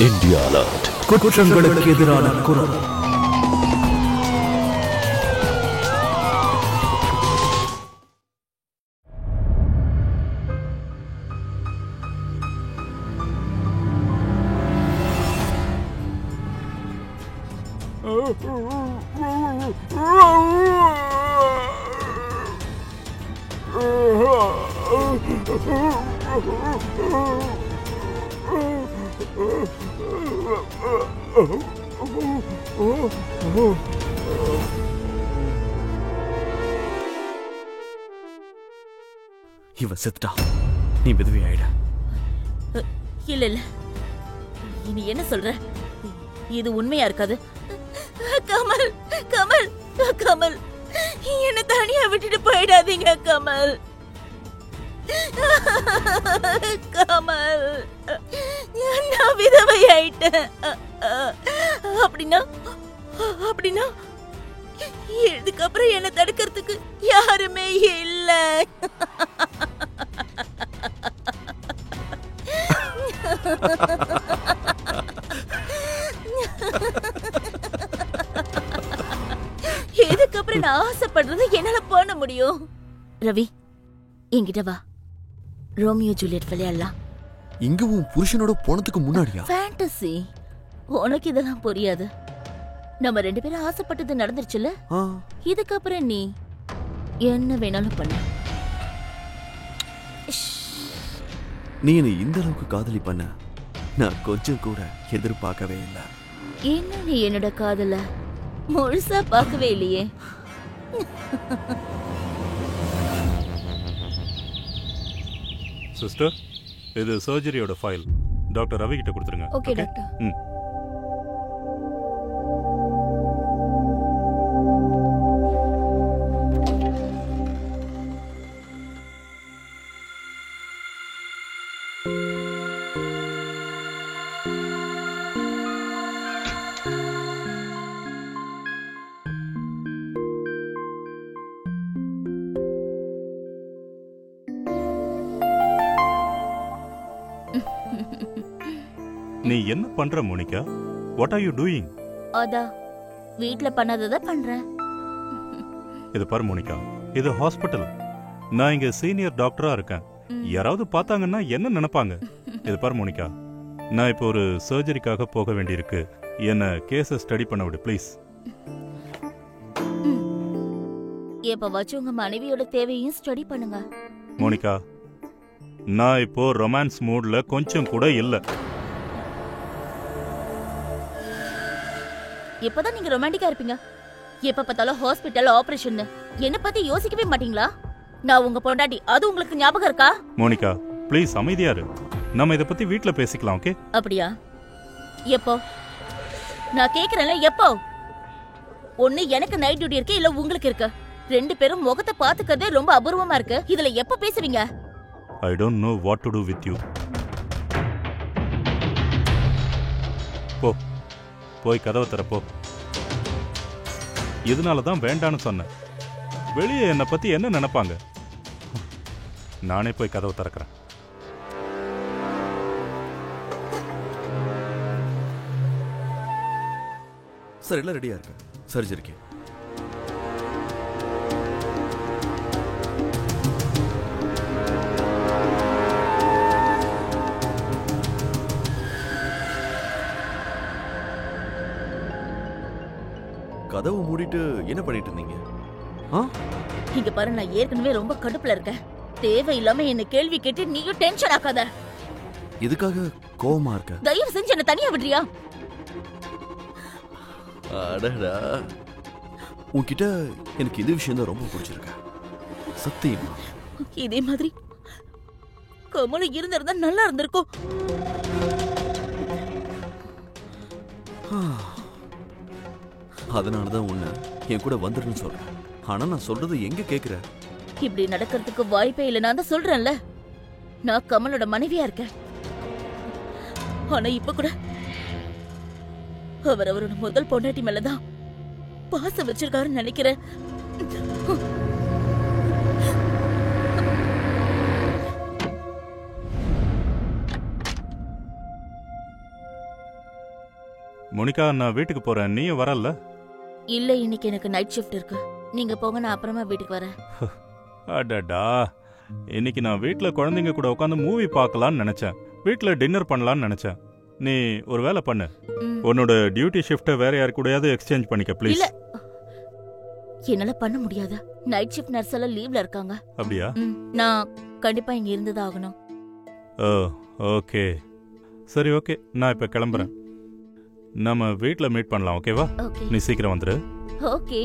India alert. குற்றங்களுக்கு எதிரான குரல். இவன் செத்துட்டா, நீ விதவி ஆயிட. இல்ல இல்ல, நீ என்ன சொல்ற? இது உண்மையா இருக்காது. கமல், கமல், கமல், என்ன தனியா விட்டுட்டு போயிடாதீங்க கமல். கமல், நான் விதவை ஆயிட்டேன். அப்படின்னா அப்படின்னா இதுக்கப்புறம் என்ன தடுக்கிறதுக்கு யாருமே இல்ல. இதுக்கப்புறம் நான் ஆசைப்படுறது என்னால பண்ண முடியும். ரவி, என்கிட்ட வா, ரோமியோ ஜூலியட் விளையாடலாம். இங்க உன் புருஷனோட போனதுக்கு முன்னாடியா? ஃபேண்டசி. உனக்கு இதெல்லாம் புரியாது. நம்ம 2 பேரும் ஆசைப்பட்டது நடந்துருச்சுல, இதுக்கப்புறம் நீ என்ன வேணாலும் பண்ண. நீ என்ன இந்த அளவுக்கு காதலி பண்ண நான் கொஞ்சம் கூட எதிர்பார்க்கவே இல்லை. என்ன நீ என்னோட காதல முழுசா பார்க்கவே இல்லையே. சிஸ்டர், இது சர்ஜரியோட ஃபைல். டாக்டர் ரவி கிட்ட கொடுத்துருங்க. Okay doctor. நீ என்ன பண்ற Monica? What are you doing? அதா வீட்ல பண்ணாதத பண்றேன். இது பாரு மோனிகா, இது ஹாஸ்பிடல். நான் இங்க சீனியர் டாக்டரா இருக்கேன். யாராவது பார்த்தாங்கன்னா என்ன நினைப்பாங்க? இது பாரு மோனிகா, நான் இப்போ ஒரு சர்ஜரிக்காக போக வேண்டியிருக்கு. என்ன கேஸ ஸ்டடி பண்ண விடு ப்ளீஸ். எப்ப வச்சு உங்க மனைவியோட தேவையும் ஸ்டடி பண்ணுங்க. மோனிகா, நான் இப்போ ரொமான்ஸ் மூட்ல கொஞ்சம் கூட இல்ல. எப்பதான் நீங்க ரொமான்டிக்கா இருப்பீங்க? எப்ப பார்த்தாலும் ஹாஸ்பிட்டல், ஆபரேஷன். என்ன பத்தி யோசிக்கவே மாட்டீங்களா? நான் உங்க பொண்டாட்டி, அது உங்களுக்கு ஞாபகம் இருக்கா? மோனிகா ப்ளீஸ் அமைதியா இரு. நம்ம இத பத்தி வீட்ல பேசிக்கலாம், ஓகே? அப்படியா? எப்போ? நான் கேக்குறேன்ல, எப்போ? ஒண்ணு எனக்கு நைட் டியூட்டி இருக்கு, இல்ல உங்களுக்கு இருக்கு. 2 பேரும் முகத்தை பாத்துக்கிறதே ரொம்ப அபூர்வமா இருக்கு. இதுல எப்ப பேசுவீங்க? I don't know what to do with you. போய் கதவை திறப்போ. இதனால தான் வேண்டான்னு சொன்னேன். வெளியே என்னை பத்தி என்ன நினைப்பாங்க? நானே போய் கதவை திறக்கிறேன். சார், எல்லாம் ரெடியா இருக்கு சர்ஜரிக்கு. கதவு மூடிட்டு என்ன பண்ணிட்டு இருந்தீங்க? இங்க பாரு, நான் ஏற்கனவே ரொம்ப கடுப்புல இருக்கேன். தேவையில்லாம என்ன கேள்வி கேட்டு நீயும் டென்ஷன் ஆக்காத. இதுக்காக கோவமா இருக்க? தயவு செஞ்சு என்ன தனியா விடுறியா? அடடா, உன்கிட்ட எனக்கு இந்த விஷயம் தான் ரொம்ப பிடிச்சிருக்கு. சத்தியமா இதே மாதிரி கமலு இருந்திருந்தா நல்லா இருந்திருக்கும். அதனாலதான் உன்னை என் கூட வந்துருன்னு சொல்றேன். ஆனா நான் சொல்றது எங்க கேக்குற? இப்படி நடக்கிறதுக்கு வாய்ப்பே இல்லை. நான் தான் சொல்றேன்ல, நான் கமலோட மனைவியா இருக்கேன். ஆனா இப்ப கூட அவர் அவரோட முதல் பொண்டாட்டி மேலதான் பாசம் வச்சிருக்காருன்னு நினைக்கிறேன். மோனிகா, நான் வீட்டுக்கு போறேன், நீயும் வரல? இல்ல, இன்னைக்கு எனக்கு நைட் ஷிஃப்ட் இருக்கு. நீங்க போங்க, நான் அப்புறமா வீட்டுக்கு வரேன். அடடா, இன்னைக்கு நான் வீட்ல குழந்தைங்க கூட உட்காந்து மூவி பார்க்கலாம்னு நினைச்சேன். வீட்ல டின்னர் பண்ணலாம்னு நினைச்சேன். நீ ஒரு வேலை பண்ணு, உன்னோட டியூட்டி ஷிஃப்ட்டை வேற யாரு கூடயாவது எக்ஸ்சேஞ்ச் பண்ணிக்க ப்ளீஸ். இல்ல, என்னால பண்ண முடியாது. நைட் ஷிஃப்ட் நர்ஸ் எல்லாம் லீவ்ல இருக்காங்க. அப்படியா? நான் கண்டிப்பா இங்க இருந்துதான் ஆகணும். ஓ, ஓகே. சரி, ஓகே, நான் இப்ப கிளம்புறேன். நம்ம வீட்ல மீட் பண்ணலாம், ஓகேவா? நீ சீக்கிரம் வந்துரு. Okay,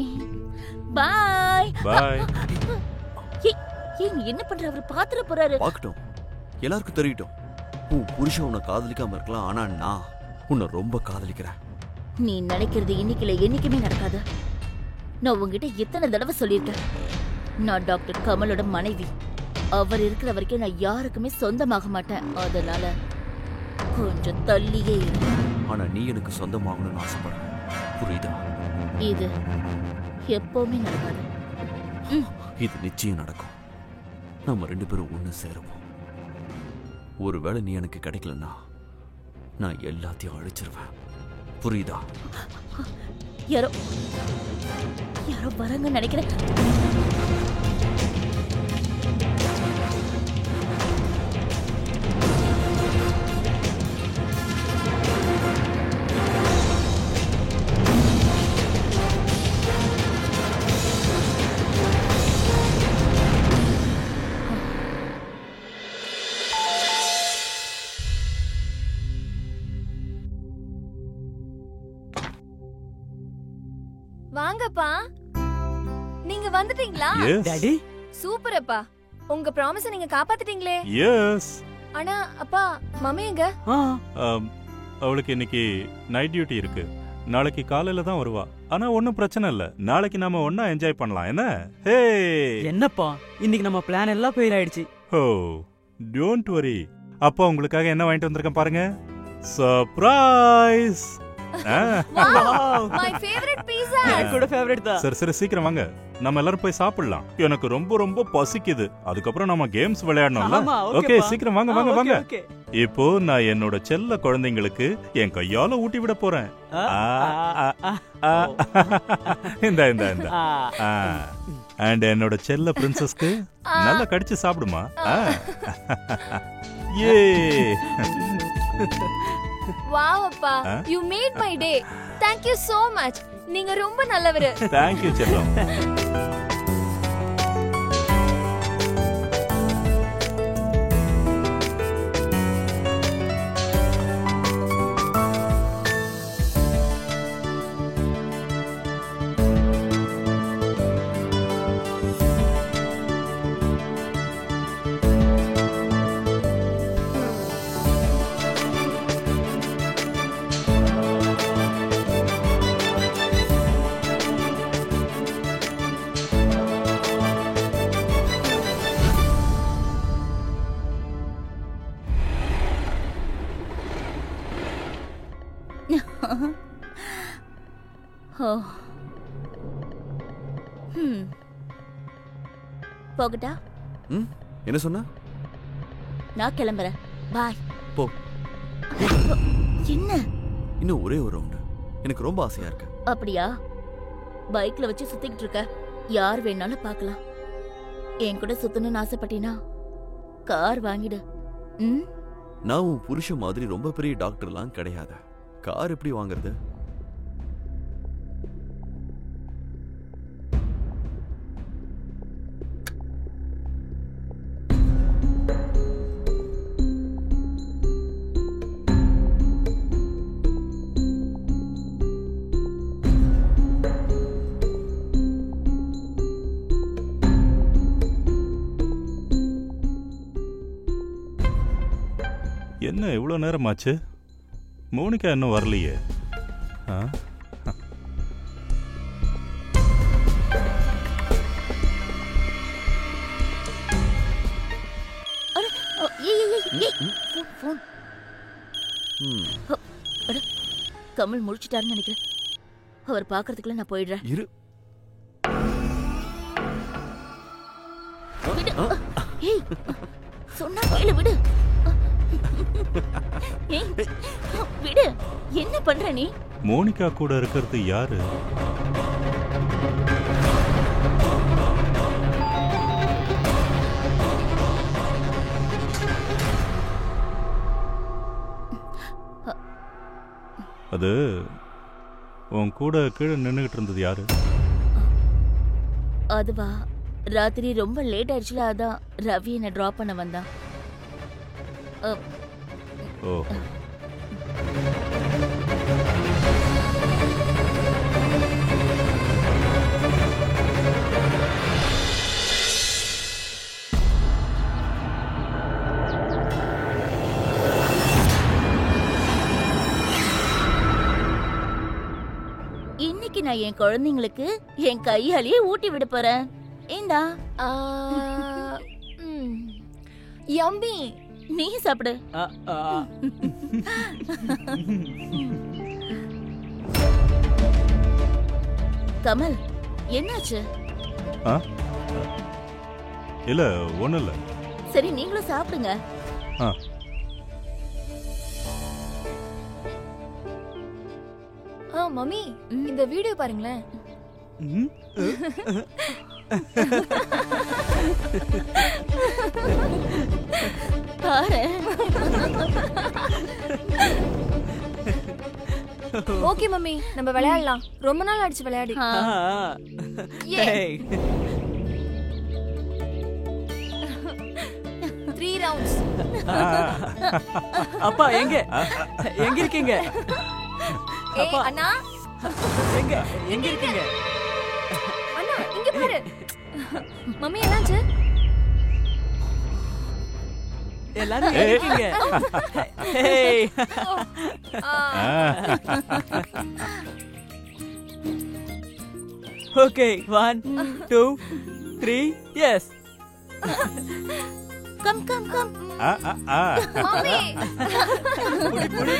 bye bye. நீ என்ன பண்ற? அவர் பாத்துற போறாரு. பார்க்கட்டும், எல்லாருக்கும் தெரியட்டும். உன் புருஷன் உன்னை காதலிக்காம இருக்கலாம், ஆனா நான் உன்னை ரொம்ப காதலிக்கிறேன். நீ நினைக்கிறது இன்னைக்குல என்னைக்குமே நடக்காது. நான் உங்ககிட்ட எத்தனை தடவை சொல்லியிருக்கேன், நான் டாக்டர் கமலோட மனைவி. அவர் இருக்கிற வரைக்கும் நான் யாருக்குமே சொந்தமாக மாட்டேன். அதனால கொஞ்சம் தள்ளியே இரு. ஆனா நீ எனக்கு சொந்தமாகணும்னு ஆசைப்படுறேன், புரியுதா? இது எப்பவுமே நடக்காது. இது நிச்சயம் நடக்கும். நம்ம 2 பேரும் ஒண்ணு சேருவோம். ஒருவேளை நீ எனக்கு கிடைக்கலன்னா நான் எல்லாத்தையும் அழிச்சிருவேன், புரியுதா? யாரோ வராங்க நினைக்கிறேன். வாங்கப்பா, நீங்க வந்துட்டீங்களா? டாடி, சூப்பர் அப்பா, உங்க ப்ராமிஸ நீங்க காப்பாத்திட்டீங்களே. எஸ். ஆனா அப்பா, மம்மி எங்க? அவளுக்கு இன்னைக்கு நைட் டியூட்டி இருக்கு. நாளைக்கு காலையில தான் வருவா. ஆனா ஒன்னும் பிரச்சனை இல்ல, நாளைக்கு நாம ஒண்ணா என்ஜாய் பண்ணலாம். என்ன? ஹே, என்னப்பா இன்னைக்கு நம்ம பிளான் எல்லாம் ஃபெயில் ஆயிடுச்சு. ஓ, டோன்ட் வரி. அப்பா உங்களுக்காக என்ன வாங்கிட்டு வந்திருக்கேன் பாருங்க. சர்ப்ரைஸ். வாவ், மை ஃபேவரட் பீஸா. கூட ஃபேவரட் தான். சரி சரி, சீக்கிரம் வாங்க, நம்ம எல்லாரும் போய் சாப்பிடலாம். எனக்கு ரொம்ப ரொம்ப பசிக்குது. அதுக்கப்புறம் நம்ம கேம்ஸ் விளையாடணும்ல. ஓகே, சீக்கிரம் வாங்க வாங்க வாங்க. இப்போ நான் என்னோட செல்ல குழந்தைங்களுக்கு என் கையால ஊட்டி விட போறேன். இந்த இந்த இந்த. அண்ட் என்னோட செல்ல பிரின்சஸ்க்கு நல்லா கடிச்சு சாப்பிடுமா. ஏ, வாவ் அப்பா, you made my day. Thank you so much. நீங்க ரொம்ப நல்லவரு. Thank you செல்லம். போகட்டா? என்ன சொன்ன? நான் கிளம்புறேன், பாய். போ. என்ன? இன்னும் ஒரே ஒரு ரவுண்ட், எனக்கு ரொம்ப ஆசையா இருக்கு. அப்படியா? பைக்ல வச்சு சுத்திக்கிட்டு இருக்க, யார் வேணாலும் பார்க்கலாம். என் கூட சுத்தணும்னு ஆசைப்பட்டீனா கார் வாங்கிடு. நான் உன் புருஷன் மாதிரி ரொம்ப பெரிய டாக்டர்லாம் கிடையாது. கார் எப்படி வாங்குறது? என்ன இவ்வளோ நேரமாச்சு? மோனிகா இன்னும் வரலையே. கமல் முடிச்சிட்டாருன்னு நினைக்கிறேன். அவர் பாக்குறதுக்குள்ள நான் போயிடுறேன். இரு. சொன்னா கேளு, விடு. விடு. என்ன பண்ற நீ? மோனிகா கூட இருக்கிறது யாரு? அது உன் கூட கீழே நின்னுகிட்டு இருந்தது யாரு? அதுவா, ராத்திரி ரொம்ப லேட் ஆயிடுச்சுல, அதான் ரவி என்ன டிராப் பண்ண வந்தான். ஓ, இன்னைக்கு நான் என் குழந்தைங்களுக்கு என் கையாலேயே ஊட்டி விட போறேன். ஏண்டா யம்மி. நீ சாப்பிடு. கமல், என்னாச்சு? இல்ல ஒண்ணும் இல்ல. சரி, நீங்களும் சாப்பிடுங்க. மம்மி, இந்த வீடியோ பாருங்களேன். பாரு. ஓகே மம்மி, நம்ம விளையாடலாம். ரொம்ப நாள் ஆயிடுச்சு விளையாடி. ஏய் 3 ரவுண்ட்ஸ். அப்பா எங்க எங்க இருக்கீங்க? ஏய் அண்ணா, எங்க எங்க இருக்கீங்க? அண்ணா இங்க பாரு. மம்மி என்னாச்சு? எல்லாரும் எங்க இருக்கீங்க? ஏய் okay 1 2 3 yes. Come come come. Mummy புடி புடி.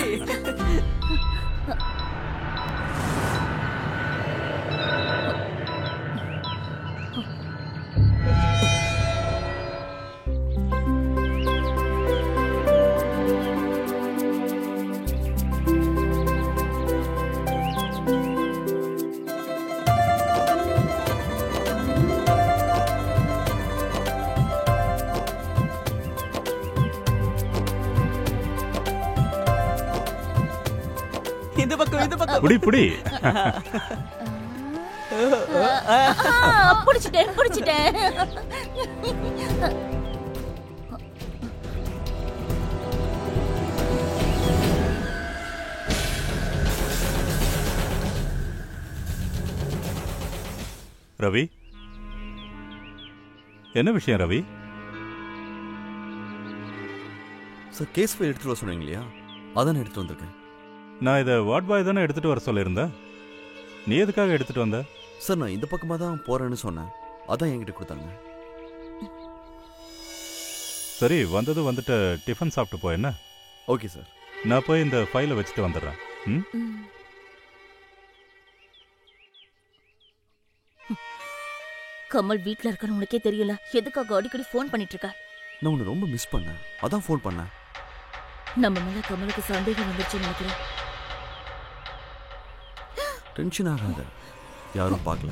இந்த பக்கம் இந்த பக்கம். புடி புடி. புடிச்சிட்டேன் புடிச்சிட்டேன். ரவி, என்ன விஷயம் ரவி? சார், கேஸ் ஃபைல் எடுத்துட்டு வர சொன்னீங்க இல்லையா, அதான் எடுத்து வந்திருக்கேன். நான் இதை வார்ட் பாய் தானே எடுத்துட்டு வர சொல்லியிருந்தேன். நீ எதுக்காக எடுத்துட்டு வந்த? சார், நான் இந்த பக்கமாக தான் போறேன்னு சொன்னேன், அதான் என்கிட்ட கொடுத்தாங்க. சரி, வந்தது வந்துட்டு டிஃபன் சாப்பிட்டு போ. என்ன? Okay sir. நான் போய் இந்த ஃபைலை வச்சுட்டு வந்துடுறேன். ம். கமல் வீட்ல இருக்கான்னு உனக்கே தெரியல, எதுக்காக அடிக்கடி ஃபோன் பண்ணிட்டு இருக்க? நான் உன்னை ரொம்ப மிஸ் பண்ணேன், அதான் ஃபோன் பண்ணேன். நம்ம மேல கமலுக்கு சந்தேகம் வந்துருச்சுன்னு நினைக்கிறேன். டென்ஷன் ஆகாத, யாரும் பார்க்கல.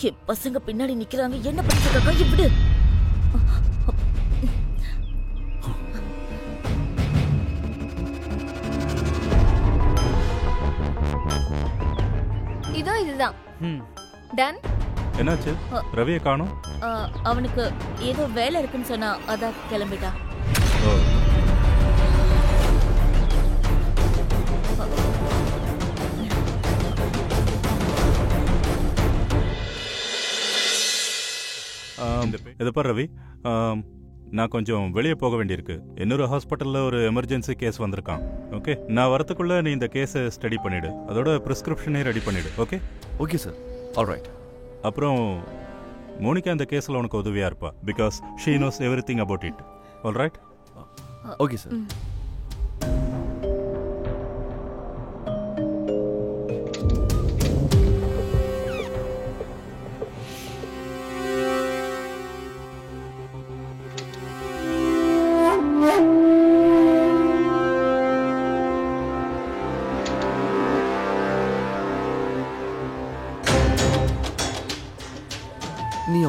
என் பசங்க பின்னாடி நிக்கிறாங்க, என்ன பண்ணிட்டு இருக்காங்க? இப்படி இதோ இதுதான். டன். என்னாச்சு? ரவியை காணோம். அவனுக்கு ஏதோ வேலை இருக்குன்னு சொன்னா, அதான் கிளம்பிட்டான். இதை பாரு ரவி, நான் கொஞ்சம் வெளியே போக வேண்டியிருக்கு. இன்னொரு ஹாஸ்பிட்டலில் ஒரு எமர்ஜென்சி கேஸ் வந்திருக்கான். ஓகே, நான் வரத்துக்குள்ள நீ இந்த கேஸை ஸ்டடி பண்ணிடு, அதோட ப்ரிஸ்கிரிப்ஷனே ரெடி பண்ணிடு. ஓகே? Okay sir. ஆல்ரைட். அப்புறம் மோனிகா இந்த கேஸில் உனக்கு உதவியாக இருப்பா, because she nose everything about it. Alright? Okay sir.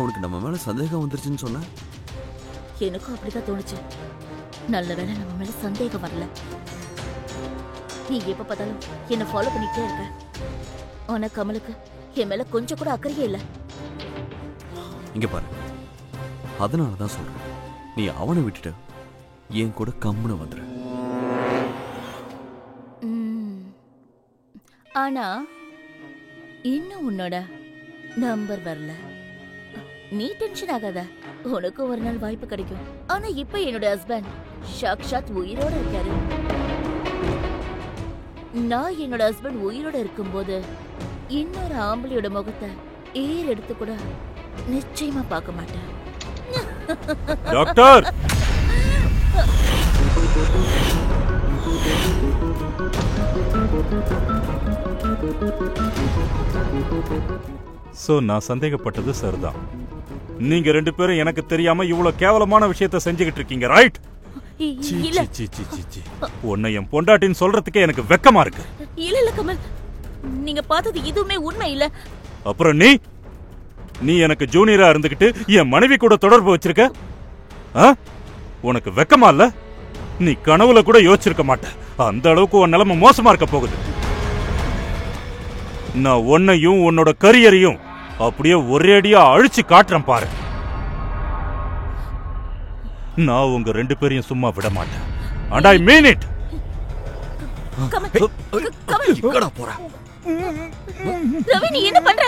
அவனுக்கு நம்ம மேல சந்தேகம் வந்துருச்சுன்னு சொன்ன. எனக்கும் அப்படிதான் தோணுச்சு. நல்ல வேளை நம்ம மேல சந்தேகம் வரல. நீ எப்ப பார்த்தாலும் என்ன ஃபாலோ பண்ணிட்டே இருக்க. ஆனா கமலுக்கு என் மேல கொஞ்சம் கூட அக்கறையே இல்ல. இங்க பாரு, அதனாலதான் சொல்றேன், நீ அவனை விட்டுட்டு என் கூட கம்முன்னு வந்துரு. ஆனா இன்னும் உன்னோட நம்பர் வரல. நீ டென்ஷன் ஆகாத, உனக்கு ஒரு நாள் வாய்ப்பு கிடைக்கும். ஆனா இப்ப என்னோட ஹஸ்பண்ட் சாக்ஷாத் உயிரோட இருக்காரு. நான் என்னோட ஹஸ்பண்ட் உயிரோட இருக்கும்போது இன்னொரு ஆம்பளையோட முகத்தை ஏர் எடுத்து கூட நிச்சயமா பார்க்க மாட்டேன். டாக்டர், சோ நான் சந்தேகப்பட்டது சரிதான். நீங்க 2 பேரும் எனக்கு தெரியாம இவ்வளவு கேவலமான விஷயத்தை செஞ்சுக்கிட்டு இருக்கீங்க, ரைட்? இல்ல உன்னை என் பொண்டாட்டின்னு சொல்றதுக்கே எனக்கு வெக்கமா இருக்கு. இல்ல கமல், நீங்க பார்த்தது எதுவுமே உண்மை இல்ல. அப்புறம் நீ எனக்கு ஜூனியரா இருந்துகிட்டு என் மனைவி கூட தொடர்பு வச்சிருக்க. உனக்கு வெக்கமா இல்ல? நீ கனவுல கூட யோசிச்சிருக்க மாட்ட. அந்த அளவுக்கு உன் நிலைமை மோசமா இருக்க போகுது. நான் உன்னையும் உன்னோட கரியரையும் அப்படியே ஒரேடியா அழிச்சு காட்டுறேன் பாரு. நான் உங்க 2 பேரையும் சும்மா விட மாட்டேன். And I mean it. எங்கடா போற? ரவி, நீ என்ன பண்ற?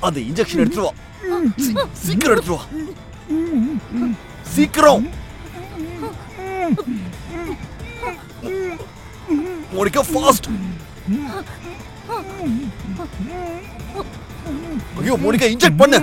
அந்த இன்ஜெக்ஷன் எடுத்துட்டு வா. சீக்கிரம் எடுத்துட்டு வா. சீக்கிரம். மோனிகா, ஃபாஸ்ட். ஐயோ மோனிகா, இன்ஜெக்ட் பண்ணு.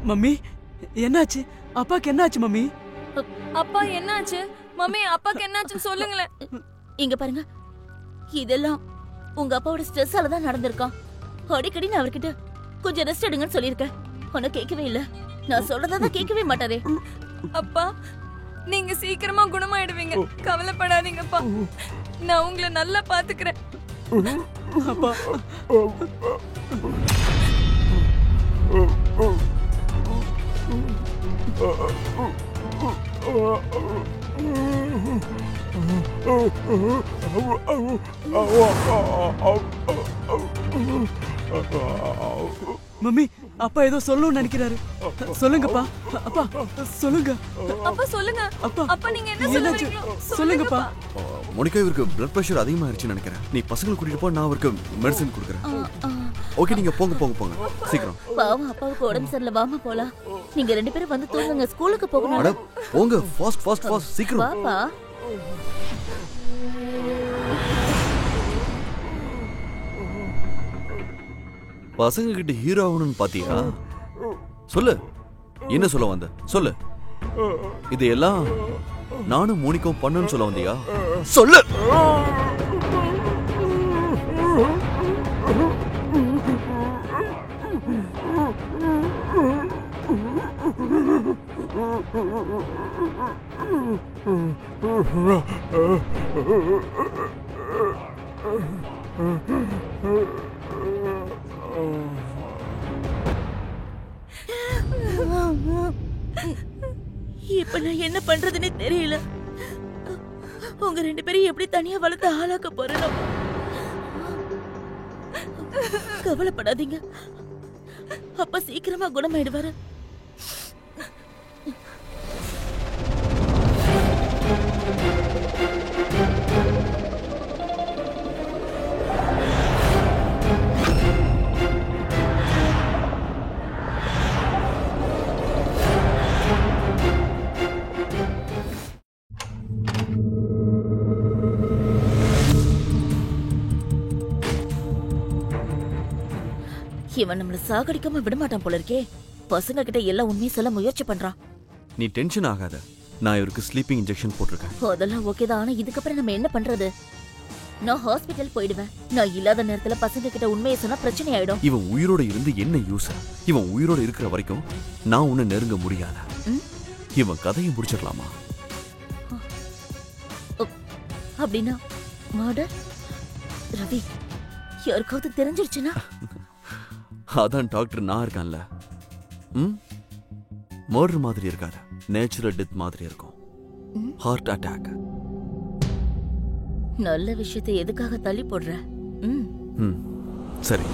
மம்மி, என்னாச்சு? அப்பாக்கு என்னாச்சு மம்மி? அப்பா என்னாச்சு? மம்மி, அப்பாக்கு என்னாச்சு சொல்லுங்களேன். இங்க பாருங்க, இதெல்லாம் உங்க அப்பாவோட ஸ்ட்ரெஸ்ஸால தான் நடந்திருக்கான். அடிக்கடி நான் அவர்கிட்ட கொஞ்சம் ரெஸ்ட் எடுங்கன்னு சொல்லியிருக்கேன். உன்னை கேட்கவே இல்ல. நான் சொல்றதான் கேட்கவே மாட்டாரே. அப்பா, நீங்க சீக்கிரமா குணமாயிடுவீங்க, கவலைப்படாதீங்கப்பா. நான் உங்களை நல்லா பாத்துக்கிறேன். அப்பா, மம்மி, அப்பா ஏதோ சொல்லணும்னு நினைக்கிறாரு. சொல்லுங்கப்பா. அப்பா சொல்லுங்க. அப்பா சொல்லுங்க. அப்பா, அப்பா நீங்க என்ன சொல்றீங்களோ சொல்லுங்கப்பா. மோனிகா, இவருக்கு பிளட் பிரஷர் அதிகமாயிருச்சுன்னு நினைக்கிறேன். நீ பசங்களை கூட்டிட்டு போ, நான் அவருக்கு மெடிசன் கொடுக்குறேன். ஓகே, நீங்க போங்க சீக்கிரம். பாவம், அப்பாவுக்கு உடம்பு சரியில்லை. வாமா போலாம். நீங்க 2 பேரும் வந்து தூங்குங்க, ஸ்கூலுக்கு போகணும். அட போங்க, ஃபாஸ்ட் சீக்கிரம். பாப்பா, பசங்க கிட்ட ஹீரோ ஆகணும்னு பாத்தியா? சொல்லு, என்ன சொல்ல வந்த? சொல்லு. இதையெல்லாம் நானும் மோனிகாவும் பண்ணணும்னு சொல்ல வந்தியா? சொல்லு. இப்ப நான் என்ன பண்றதுன்னு தெரியல. உங்க 2 பேரும் எப்படி தனியா வளர்த்து ஆளாக்க போறோம். கவலைப்படாதீங்க, அப்பா சீக்கிரமா குணமாயிடுவாரு. இவன் நம்மள சாகடிக்காம விட மாட்டான் போல இருக்கே. பசங்க கிட்ட எல்லாம் உண்மையை சொல்ல முயற்சி பண்றான். நீ டென்ஷன் ஆகாத. நான் இவருக்கு ஸ்லீப்பிங் இன்ஜெக்ஷன் போட்டிருக்கேன். அதெல்லாம் ஓகே தான். ஆனா இதுக்கப்புறம் நம்ம என்ன பண்றது? நான் ஹாஸ்பிட்டல் போயிடுவேன். நான் இல்லாத நேரத்துல பசங்க கிட்ட உண்மையை சொன்னா பிரச்சனை ஆயிடும். இவன் உயிரோட இருந்து என்ன யூஸ்? இவன் உயிரோட இருக்கிற வரைக்கும் நான் உன்னை நெருங்க முடியாத. இவன் கதையை முடிச்சிடலாமா? அப்படின்னா மர்டர்? ரவி, யாருக்காவது தெரிஞ்சிருச்சுன்னா? அதான் டாக்டர் நான் இருக்கான்ல. மர்டர் மாதிரி இருக்காது, நேச்சுரல் டெத் மாதிரி இருக்கும். Heart attack. நல்ல விஷயத்தை எதுக்காக தள்ளி போடுற? சரி.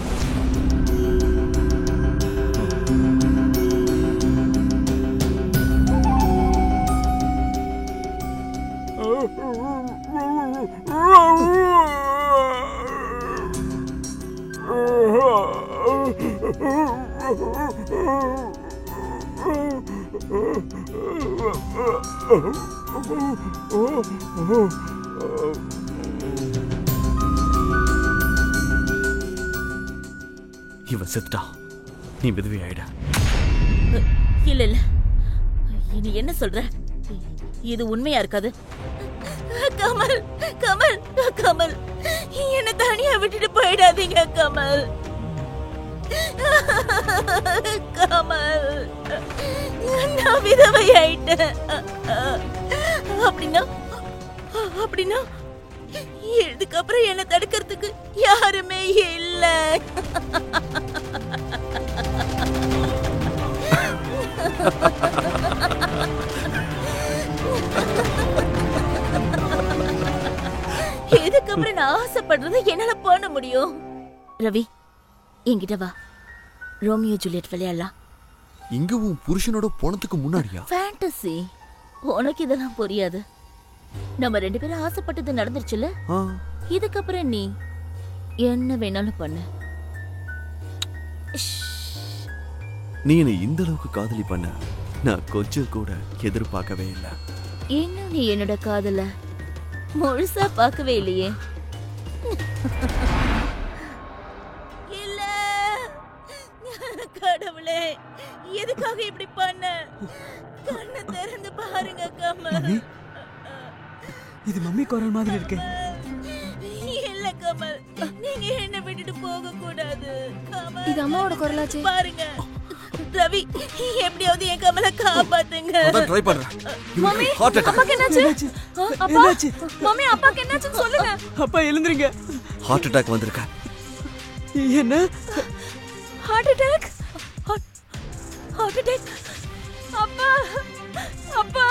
இவன் செத்துட்டா, நீ விதவி ஆயிட. இல்ல இல்ல, நீ என்ன சொல்ற? இது உண்மையா இருக்காது. கமல், கமல், கமல், என்ன தனியா விட்டுட்டு போயிடாதீங்க கமல். கமல், நான் விதவை ஆயிட்டேன். அப்படின்னா அப்படின்னா இதுக்கப்புறம் என்ன தடுக்கிறதுக்கு யாருமே இல்ல. இதுக்கப்புறம் நான் ஆசைப்படுறது என்னால பண்ண முடியும். ரவி, என்கிட்ட வா, ரோமியோ ஜூலியட் விளையாடலாம். இங்க உன் புருஷனோட போனதுக்கு முன்னாடியா? ஃபேண்டசி. உனக்கு இதெல்லாம் புரியாது. நம்ம 2 பேரும் ஆசைப்பட்டது நடந்துருச்சுல. இதுக்கப்புறம் நீ என்ன வேணாலும் பண்ணு. நீ என்னை இந்த அளவுக்கு காதலி பண்ண நான் கொஞ்சம் கூட எதிர்பார்க்கவே இல்லை. இன்னும் நீ என்னோட காதல முழுசா பார்க்கவே இல்லையே. இல்ல கடவுளே, எதுக்காக இப்படி பண்ண? கண்ணை திறந்து பாருங்க கமல். இது மம்மி குரல் மாதிரி இருக்கு. இல்ல கமல், நீங்க என்ன விட்டுட்டு போக கூடாது. கமல், இது அம்மாவோட குரலாச்சு. பாருங்க ரவி, எப்படியாவது என் கமலை காப்பாத்துங்க. அதான் ட்ரை பண்றேன். Mummy, heart attack. அப்பாக்கு என்னாச்சு? அப்பா, என்னாச்சு? மம்மி அப்பாக்கு என்னாச்சுன்னு சொல்லுங்க. அப்பா எழுந்திருங்க. ஹார்ட் அட்டாக் வந்திருக்க. என்ன? Heart attack? Heart attack? அப்பா, அப்பா,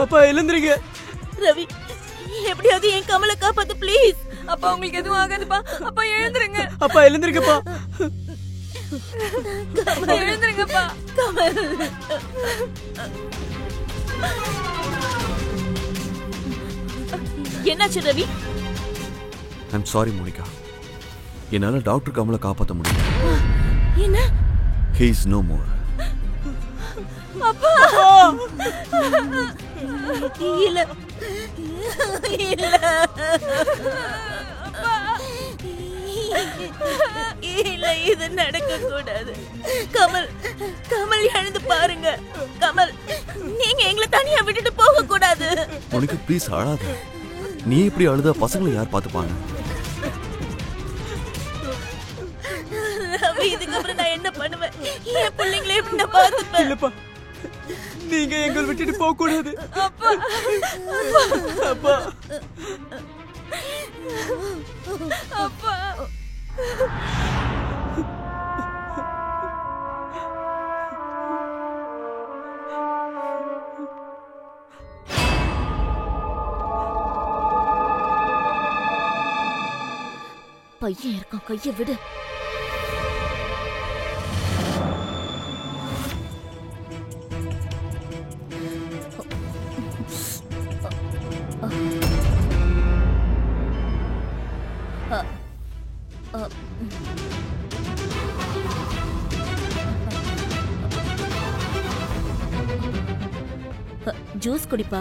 அப்பா எழுந்திருங்க. ரவி, எப்படியாவது என் கமலை காப்பாத்து ப்ளீஸ். அப்பா உங்களுக்கு எதுவும் ஆகாதுப்பா. அப்பா எழுந்திருங்க. அப்பா எழுந்திருங்கப்பா. எழுந்திருங்கப்பா. கமல், என்னாச்சு ரவி? ஐம் சாரி மோனிகா, என்னால டாக்டர் கமலை காப்பாற்ற முடியல. என்ன? He is no more. அப்பா, இல்ல இல்ல இல்ல, இது நடக்க கூடாது. கமல், கமல் எழுந்து பாருங்க. கமல், நீங்க எங்களை தனியா விட்டுட்டு போக கூடாது. மோனிகா ப்ளீஸ் அழாத. நீ இப்படி அழுதா பசங்களை யார் பார்த்துப்பாங்க? ரவி, இதுக்கப்புறம் நான் என்ன பண்ணுவேன்? என் பிள்ளைங்களை எப்படி நான் பார்த்துப்பேன்? இல்லப்பா, நீங்க எங்களை விட்டுட்டு போக கூடாது. அப்பா, அப்பா, அப்பா. பையன் இருக்கான், கையை விடு. ஜூஸ் குடிப்பா.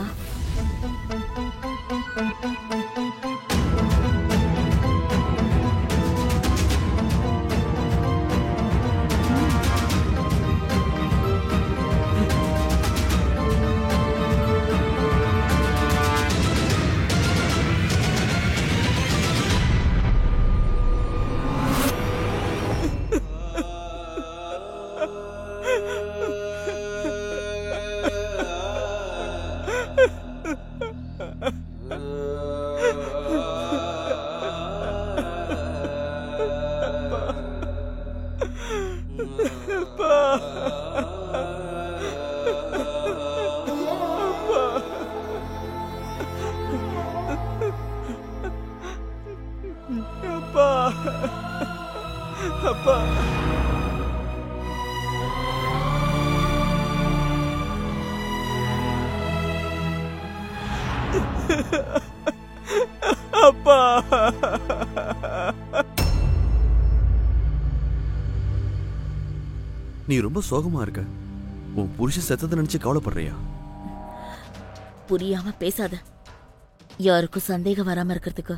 அப்பா அப்பா அப்பா நீ ரொம்ப சோகமா இருக்க. உன் புருஷன் செத்ததை நினைச்சு கவலைப்படுறியா? புரியாம பேசாத. யாருக்கும் சந்தேகம் வராம இருக்கிறதுக்கு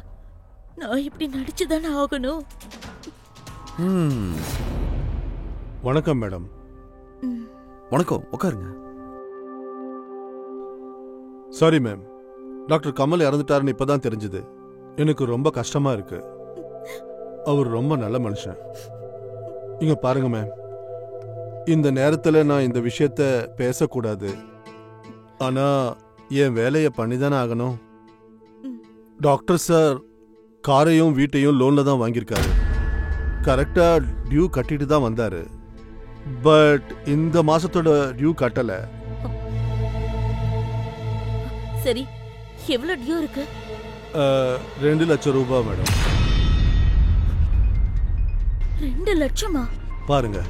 நான் இப்படி நடிச்சுதானே ஆகணும். வணக்கம் மேடம். வணக்கம், உட்காருங்க. சாரி மேம், டாக்டர் கமல் இறந்துட்டாருன்னு இப்பதான் தெரிஞ்சது. எனக்கு ரொம்ப கஷ்டமா இருக்கு. அவர் ரொம்ப நல்ல மனுஷன். இங்க பாருங்க மேம், இந்த நேரத்துல நான் இந்த விஷயத்த பேசக்கூடாது. ஆனா என் வேலையை பண்ணிதானே ஆகணும். டாக்டர் சார் காரையும் வீட்டையும் லோன்ல தான் வாங்கியிருக்காரு. கரெக்டா டியூ கட்டிட்டு தான் வந்தாரு. பட் இந்த மாசத்தோட டியூ கட்டல. சரி, எவ்வளவு டியூ இருக்கு? 2 லட்சம் ரூபாய் மேடம். 2 லட்சமா? பாருங்க.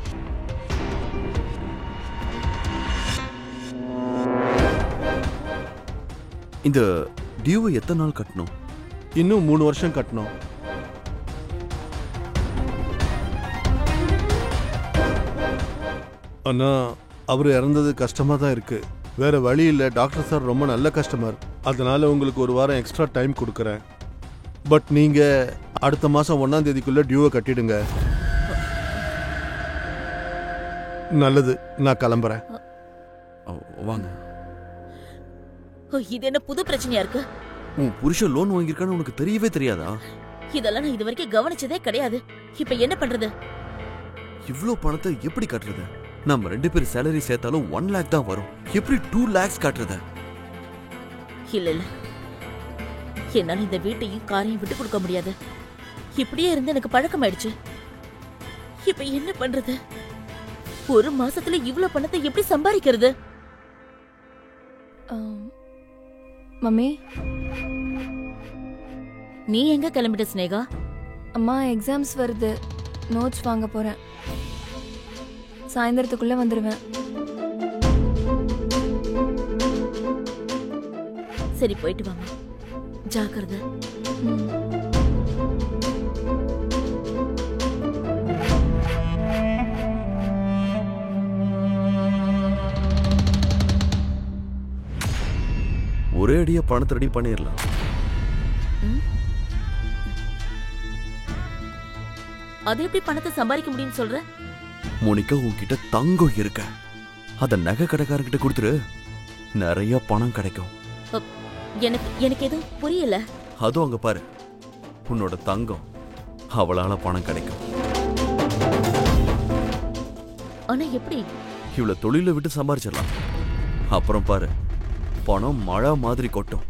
இந்த டியூவை எத்தனை நாள் கட்டணும்? இன்னும் 3 வருஷம் கட்டணும். ஆனா அவர் இறந்தது கஷ்டமா தான் இருக்கு. வேற வழி இல்லை. டாக்டர் சார் ரொம்ப நல்ல கஸ்டமர். அதனால உங்களுக்கு 1 வாரம் எக்ஸ்ட்ரா டைம் கொடுக்குறேன். பட் நீங்க அடுத்த மாசம் 1ஆம் தேதிக்குள்ள டியூவை கட்டிடுங்க. நல்லது, நான் கிளம்புறேன். வாங்க. இது என்ன புது பிரச்சனையா இருக்கு? உன் புருஷன் லோன் வாங்கியிருக்கான்னு உனக்கு தெரியவே தெரியாதா? இதெல்லாம் நான் இது வரைக்கும் கவனிச்சதே கிடையாது. இப்ப என்ன பண்றது? இவ்ளோ பணத்தை எப்படி கட்டுறது? நம்ம 2 பேர் சேலரி சேர்த்தாலும் 1 லேக் தான் வரும். எப்படி 2 லேக்ஸ் கட்டுறது? இல்ல இல்ல, என்னால இந்த வீட்டையும் காரையும் விட்டு கொடுக்க முடியாது. இப்படியே இருந்து எனக்கு பழக்கமாயிடுச்சு. இப்ப என்ன பண்றது? 1 மாசத்துல இவ்ளோ பணத்தை எப்படி சம்பாதிக்கிறது? மம்மி, நீ எங்க கிளம்பிட்ட ஸ்னேகா? அம்மா எக்ஸாம்ஸ் வருது, நோட்ஸ் வாங்க போறேன். சாயந்தரத்துக்குள்ள வந்துருவேன். சரி, போயிட்டு வாங்க. ஜாக்கிரதை. ஒரே அடியா பணத்தை ரெடி பண்ணிடலாம். அது எப்படி பணத்தை சம்பாதிக்க முடியும்னு சொல்ற? மோனிகா, உன்கிட்ட தங்கம் இருக்க. அத நகை கடைக்காரங்கிட்ட கொடுத்துரு, நிறைய பணம் கிடைக்கும். எனக்கு எதுவும் புரியல. அதுவும் அங்க பாரு, உன்னோட தங்கம், அவளால பணம் கிடைக்கும். ஆனா எப்படி? இவ்வளவு தொழில விட்டு சம்பாரிச்சிடலாம். அப்புறம் பாரு, பணம் மழை மாதிரி கொட்டும்.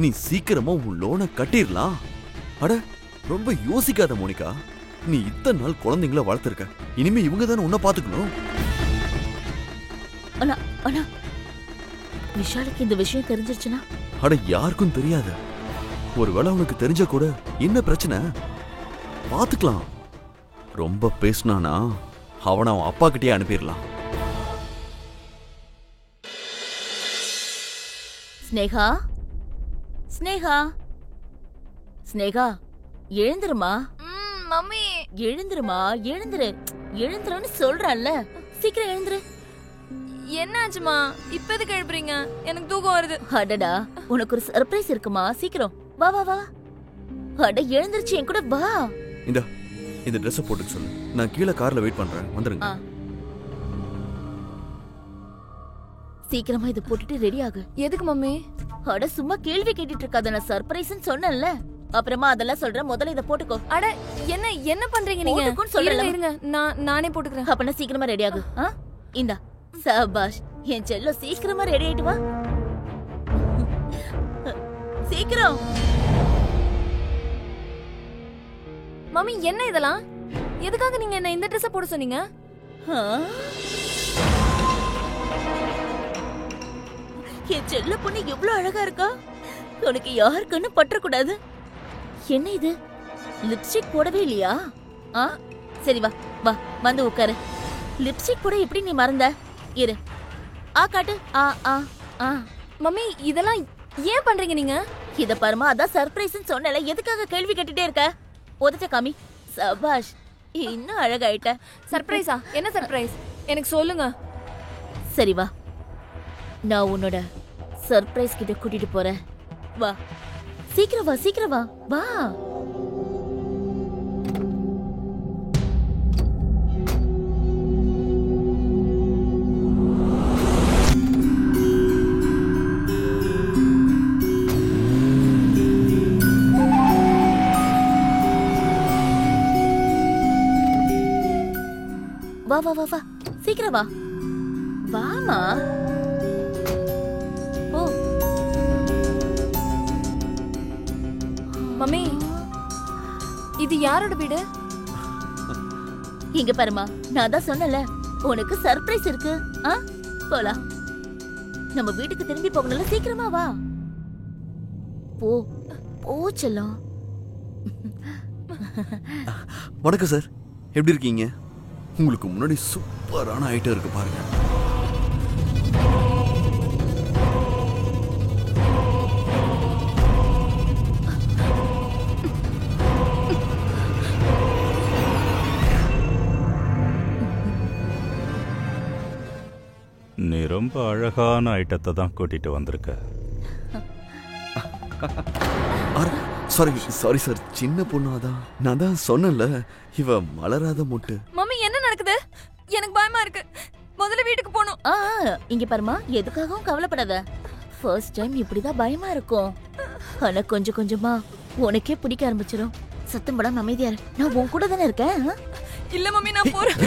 நீ சீக்கிரமா உன் லோனை கட்டிடலாம். அட, ரொம்ப யோசிக்காத மோனிகா. நீ இத்தனை நாள் குழந்தைங்கள வளர்த்திருக்க. இனிமே இவங்க தானே உன்னை பாத்துக்கணும். ஆனா விஷாலுக்கு இந்த விஷயம் தெரிஞ்சிருச்சுன்னா? அட, யாருக்கும் தெரியாது. ஒருவேளை அவனுக்கு தெரிஞ்ச கூட என்ன பிரச்சனை? பாத்துக்கலாம். ரொம்ப பேசினானா அவனை அவன் அப்பா கிட்டே அனுப்பிடலாம். ஸ்னேகா, ஸ்னேகா, ஸ்னேகா, எழுந்துருமா. மம்மி, எழுந்துருமா, எழுந்துரு. எழுந்துருன்னு சொல்றல்ல, சீக்கிரம் எழுந்துரு. என்னாச்சுமா? இப்ப எதுக்கு எழுப்புறீங்க? எனக்கு தூக்கம் வருது. அடடா, உனக்கு ஒரு சர்ப்ரைஸ் இருக்குமா. சீக்கிரம் வா வா வா. அட, எழுந்துருச்சு, என் கூட வா. இந்த ட்ரெஸ் போட்டு சொல்லு. நான் கீழே கார்ல வெயிட் பண்றேன். வந்துருங்க. சீக்கிரமா இதை போட்டுட்டு ரெடி ஆகு. எதுக்கு மம்மி? அட, சும்மா கேள்வி கேட்டுட்டு இருக்காத. நான் சர்ப்ரைஸ்னு சொன்னேன்ல. அப்புறமா அதெல்லாம் சொல்றேன். முதல்ல இதை போட்டுக்கோ. அட, என்ன பண்றீங்க நீங்க? இருங்க, நானே போட்டுக்கிறேன். அப்பனா சீக்கிரமா ரெடி ஆகு. இந்தா. சபாஷ், என் செல்லம், சீக்கிரமா ரெடி ஆயிட்டு வா. சீக்கிரம். மம்மி, என்ன இதெல்லாம்? எதுக்காக நீங்க என்ன இந்த ட்ரெஸ் போட சொன்னீங்க? ஆ? என் செல்ல பொண்ணு எவ்வளவு அழகா இருக்கா. உனக்கு யார் கண்ணு பற்றக்கூடாது. என்ன இது, லிப்ஸ்டிக் போடவே இல்லையா? ஆ சரி, வா வா வந்து உட்காரு. லிப்ஸ்டிக் போட எப்படி நீ மறந்த? இரு, ஆ காட்டு. ஆ ஆ ஆ. மம்மி இதெல்லாம் ஏன் பண்றீங்க நீங்க? இத பாருமா, அதான் சர்ப்ரைஸ்னு சொன்னல, எதுக்காக கேள்வி கேட்டுட்டே இருக்க? உதட்ட காமி. சபாஷ், இன்னும் அழகாயிட்ட. சர்ப்ரைஸா? என்ன சர்ப்ரைஸ் எனக்கு சொல்லுங்க. சரி வா, நான் உன்னோட சர்ப்ரைஸ் கிட்ட கூட்டிட்டு போறேன். வா சீக்கிரம் வா, சீக்கிரம் வா வா. வா வா வா வா, சீக்கிரம் வா. வாமா. ஓ மம்மி இது யாரோட வீடு? இங்க பாருமா, நான் தான் சொன்னல உனக்கு சர்ப்ரைஸ் இருக்கு. ஆ போலாம். நம்ம வீட்டுக்கு திரும்பி போகணும்ல, சீக்கிரமா வா. போ போ செல்லம். வணக்கம் சார், எப்படி இருக்கீங்க? உங்களுக்கு முன்னாடி சூப்பரான ஐட்டம் இருக்கு பாருங்க. நீ ரொம்ப அழகான ஐட்டத்தை தான் கூட்டிட்டு வந்திருக்க. சாரி சாரி சார், சின்ன பொண்ணாதான். நான் தான் சொன்னல, இவ மலராத மொட்டு. மம்மி என்ன நடக்குது? எனக்கு பயமா இருக்கு. முதல்ல வீட்டுக்கு போணும். ஆ இங்க பாருமா, எதுக்காகவும் கவலைப்படாத. ஃபர்ஸ்ட் டைம் இப்படிதான் பயமா இருக்கும். ஆனா கொஞ்சம் கொஞ்சமா உனக்கே பிடிக்க ஆரம்பிச்சிடும். சத்தம் போடாம அமைதியா இரு. நான் உன் கூட தானே இருக்கேன். இல்ல மம்மி, நான் போறேன்.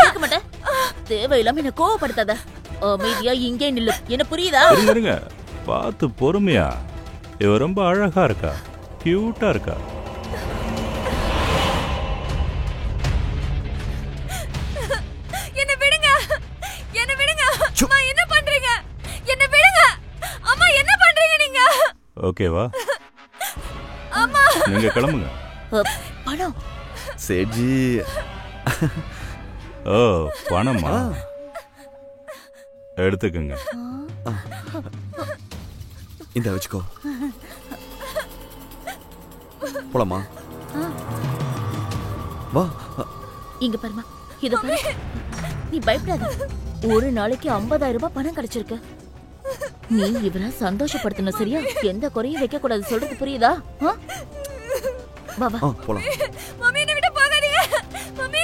கேட்க மாட்டேன். தேவையில்லாம என்ன கோவப்படுத்தாத. அமைதியா இங்கே நில்லு. என்ன புரியுதா? இருங்க, பார்த்து பொறுமையா. இவ ரொம்ப அழகா இருக்கா, கியூட்டா இருக்கா. என்ன விடுங்க, என்ன விடுங்க. அம்மா என்ன பண்றீங்க? என்ன விடுங்க. அம்மா என்ன பண்றீங்க நீங்க? ஓகேவா? அம்மா நீங்க கிளம்புங்க. பணம். சேஜி. ஓ பணமா? எடுத்துக்கங்க. இந்த வச்சுக்கோ. போலாமா? வா. இங்க பாருமா, இத பாரு. நீ பயப்படாத. ஒரு நாளைக்கு 50,000 ரூபாய் பணம் கிடைச்சிருக்கு. நீ இவரை சந்தோஷப்படுத்தணும், சரியா? எந்த குறையும் வைக்க கூடாது. சொல்றது புரியுதா? வா வா போலாம். மம்மி என்ன விட்டு போகாதீங்க. Mummy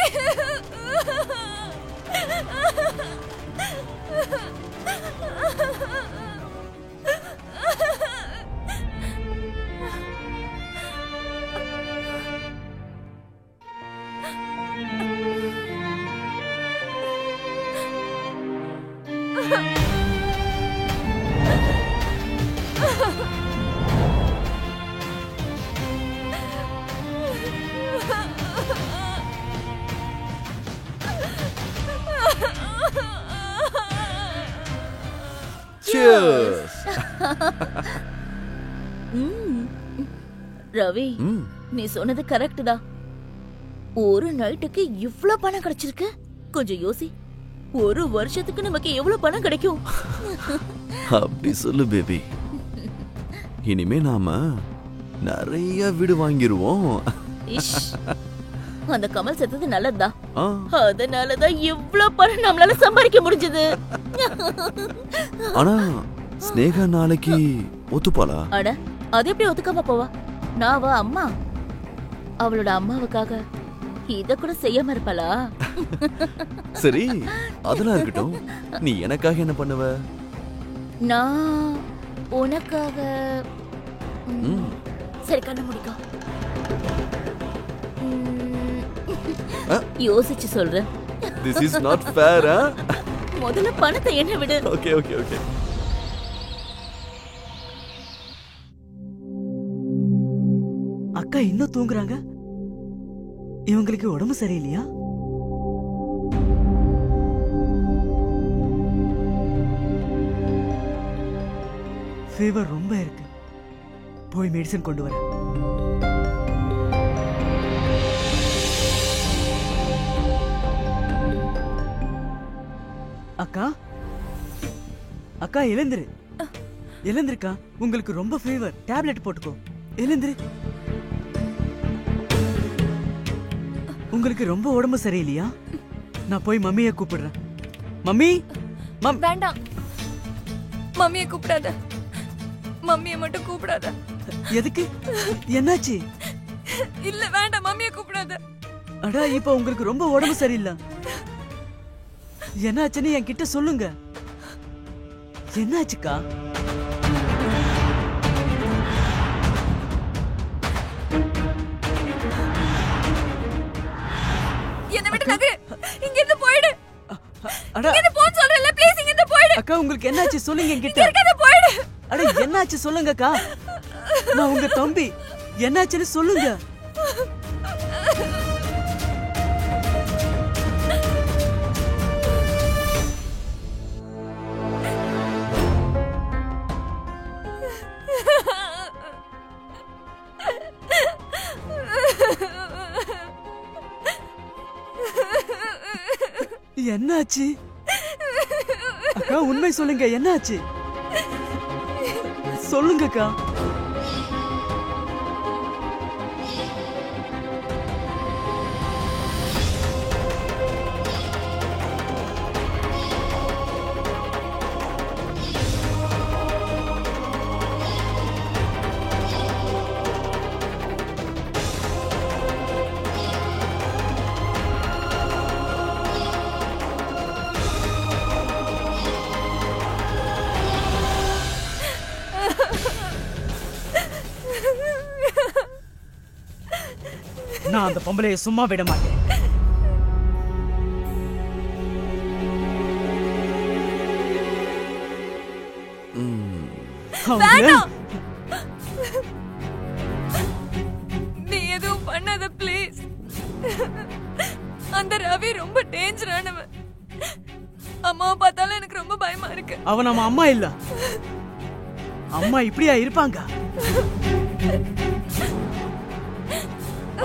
Cheers. ரவி, நீ சொன்னது கரெக்ட் தான். ஒரு நைட்டுக்கு இவ்ளோ பணம் கிடைச்சிருக்கு. கொஞ்சம் யோசி, ஒரு வருஷத்துக்கு நமக்கு எவ்வளவு பணம் கிடைக்கும்? அப்படி சொல்லு பேபி. இனிமே நாம நிறைய வீடு வாங்கிருவோம். இஷ், அந்த கமல் செத்தது நல்லதுதான். அதனாலதான் இவ்ளோ பணம் நம்மளால சம்பாதிக்க முடிஞ்சது. ஆனா ஸ்னேகா நாளைக்கு ஒத்துப்பாளா? அட, அது எப்படி ஒத்துக்காம போவா? நான் அவ அம்மா. அவளோட அம்மாவுக்காக இத கூட செய்யாம இருப்பாளா? சரி, அதெல்லாம் இருக்கட்டும். நீ எனக்காக என்ன பண்ணுவ? நான் உனக்காக சரி, கண்ண முடிக்கோ. யோசிச்சு சொல்றேன். This is not fair. முதல்ல பணத்தை என்ன விடு. Okay, okay, okay. அக்கா இன்னும் தூங்குறாங்க. இவங்களுக்கு உடம்பு சரியில்லையா? ஃபீவர் ரொம்ப இருக்கு. போய் மெடிசன் கொண்டு வரேன். அக்கா அக்கா எழுந்திரு. எழுந்திருக்கா, உங்களுக்கு ரொம்ப ஃபீவர். டேப்லெட் போட்டுக்கோ. எழுந்திரு. உங்களுக்கு ரொம்ப உடம்பு சரியில்லையா? நான் போய் மம்மியை கூப்பிடுறேன். மம்மி. வேண்டாம், மம்மியை கூப்பிடாத. மம்மியை மட்டும் கூப்பிடாத. எதுக்கு? என்னாச்சு? இல்ல வேண்டாம், மம்மியை கூப்பிடாத. அடா, இப்ப உங்களுக்கு ரொம்ப உடம்பு சரியில்லை. என்னாச்சுன்னு என்கிட்ட சொல்லுங்க. என்னாச்சுக்கா? என்ன விட்டு நகரு. இங்க இருந்து போயிடு. அடா, இங்க இருந்து போன்னு சொல்றேன்ல, ப்ளீஸ் இங்க இருந்து போயிடு. அக்கா உங்களுக்கு என்னாச்சு சொல்லுங்க என்கிட்ட. இங்க இருக்காத, போயிடு. அட என்னாச்சு சொல்லுங்கக்கா. நான் உங்க தம்பி. என்னாச்சுன்னு சொல்லுங்க. என்னாச்சு அக்கா? உண்மை சொல்லுங்க, என்னாச்சு சொல்லுங்கக்கா. நான் அந்த பொம்பளைய சும்மா விட மாட்டேன். நீ எதுவும் பண்ணாத ப்ளீஸ். அந்த ரவி ரொம்ப டேஞ்சரானவன். அம்மாவை பார்த்தாலும் எனக்கு ரொம்ப பயமா இருக்கு. அவன் நம்ம அம்மா இல்ல. அம்மா இப்படியா இருப்பாங்க?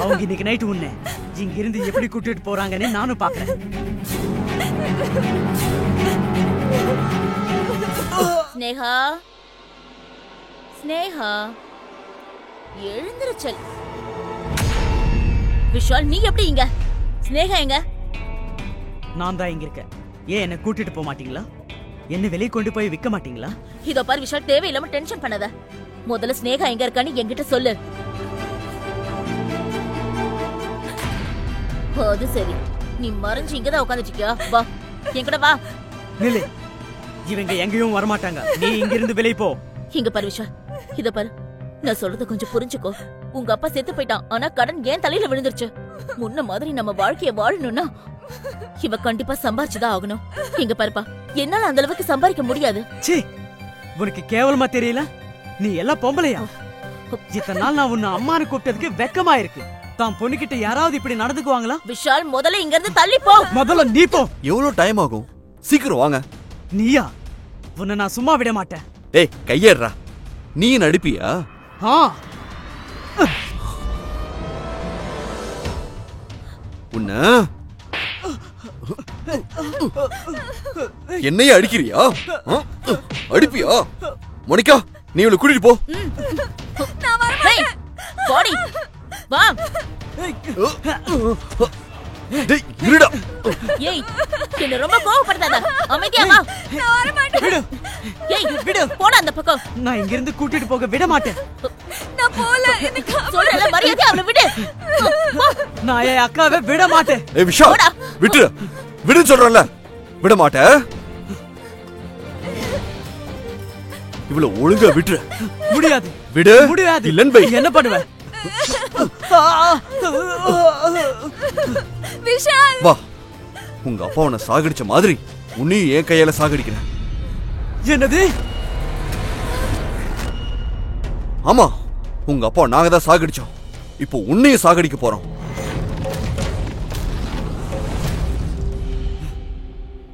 அவங்க இன்னைக்கு நைட்டு உன்னை இங்க இருந்து எப்படி கூட்டிட்டு போறாங்கன்னு நானும் பாக்குறேன். ஸ்னேகா, ஸ்னேகா எழுந்திருச்சல். விஷால், நீ எப்படி இங்க? ஸ்னேகா எங்க? நான் தான் இங்க இருக்கேன். ஏன் என்ன கூட்டிட்டு போக மாட்டீங்களா? என்ன வெளியே கொண்டு போய் விற்க மாட்டீங்களா? இதோ பாரு விஷால், தேவையில்லாம டென்ஷன் பண்ணாத. முதல்ல ஸ்னேகா எங்க இருக்கான்னு என்கிட்ட சொல்லு. அது சரி, நீ மறைஞ்சு இங்கதான் உட்காந்துட்டியா? வா என்கிட்ட வா. நில்லு. இவங்க எங்கேயும் வரமாட்டாங்க. நீ இங்க இருந்து வெளியே போ. இங்க பாரு விஷால், இத பாரு, நான் சொல்றத கொஞ்சம் புரிஞ்சுக்கோ. உங்க அப்பா செத்து போயிட்டான், ஆனா கடன் ஏன் தலையில விழுந்துருச்சு. முன்ன மாதிரி நம்ம வாழ்க்கைய வாழணும்னா இவ கண்டிப்பா சம்பாரிச்சுதான் ஆகணும். இங்க பாருப்பா, என்னால அந்த அளவுக்கு சம்பாதிக்க முடியாது. சீ, உனக்கு கேவலமா தெரியல? நீ எல்லாம் பொம்பளையா? இத்தனை நாள் நான் உன்னை அம்மானு கூப்பிட்டதுக்கு வெக்கமா இருக்கு. தான் பொண்ணுகிட்ட யாராவது இப்படி நடந்துக்குவாங்களா? விஷால், முதல்ல இங்க இருந்து தள்ளி போ. முதல்ல நீ போ. எவ்வளவு டைம் ஆகும்? சீக்கிரம் வாங்க. நீயா? உன்னை நான் சும்மா விட மாட்டேன். ஏய், கையேறா. நீ நடிப்பியா? உன்ன என்னைய அடிக்கிறியா? அடிப்பியா? மோனிகா, நீ இவளை கூட்டிட்டு போ. நான் வர மாட்டேன். போடி வா. டேய், இருடா. ஏய், என்ன ரொம்ப கோவப்படுத்தாத. அமைதியா வா. நான் வர மாட்டேன். விடு. ஏய், விடு. போடா அந்த பக்கம். நான் இங்க இருந்து கூட்டிட்டு போக விட மாட்டேன். நான் போல. எனக்கு சொல்றல மரியாதையா அவளை விடு. நான் என் அக்காவை விட மாட்டேன். ஏய் விஷால், விட்டு. விடுன்னு சொல்றல. விட மாட்டே. இவ்வளவு ஒழுங்கா விட்டு. முடியாது. விடு. முடியாது. இல்லன் பை. என்ன பண்ணுவ? விஷால், வா. உங்க அப்பா உன்னை சாகடிச்ச மாதிரி உன்னையும் என் கையால சாகடிக்கிறேன். என்னது? ஆமா, உங்க அப்பா நாங்க தான் சாகடிச்சோம். இப்போ உன்னையும் சாகடிக்க போறோம்.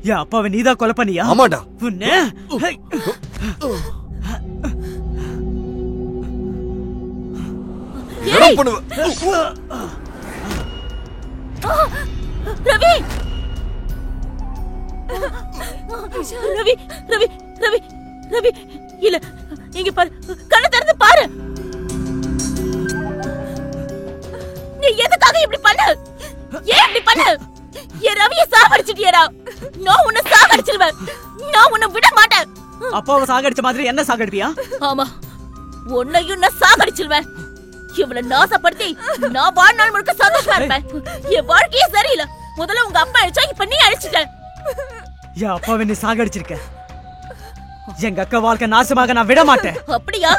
என் அப்பாவை நீதான் கொலை பண்ணியா? ஆமாடா. உன்னை என்ன பண்ணுவ? ரவி ரவி ரவி ரவி ரவி இல்ல, இங்க பாரு, கண்ணை திறந்து பாரு. நீ எதுக்காக இப்படி பண்ண? ஏன் இப்படி பண்ண? என் ரவியை சாகடிச்சிட்டியடா. நான் உன்னை சாகடிச்சிருவேன். நான் உன்னை விட மாட்டேன். அப்பாவை சாகடிச்ச மாதிரி என்ன சாகடிப்பியா? ஆமா, உன்னையும் நான் சாகடிச்சிருவேன். இவ்வளவு நாசப்படுத்தி நான் வாழ்நாள் முழுக்க சந்தோஷமா இருப்பேன். என் வாழ்க்கையே சரியில்லை. முதல்ல உங்க அப்பா அழிச்சா, இப்ப நீ அழிச்சிட்ட. என் அப்பாவை நீ சாகடிச்சிருக்க. எங்க அக்கா வாழ்க்கை நாசமாக நான் விட மாட்டேன். அப்படியா?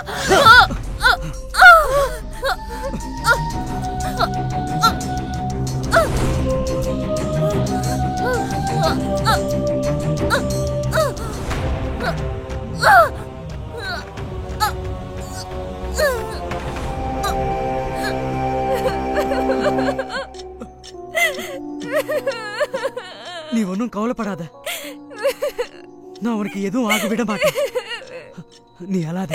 நீ ஒன்னும் கவலைப்படாத. நான் உனக்கு எதுவும் ஆக விட மாட்டேன். நீ அழாத.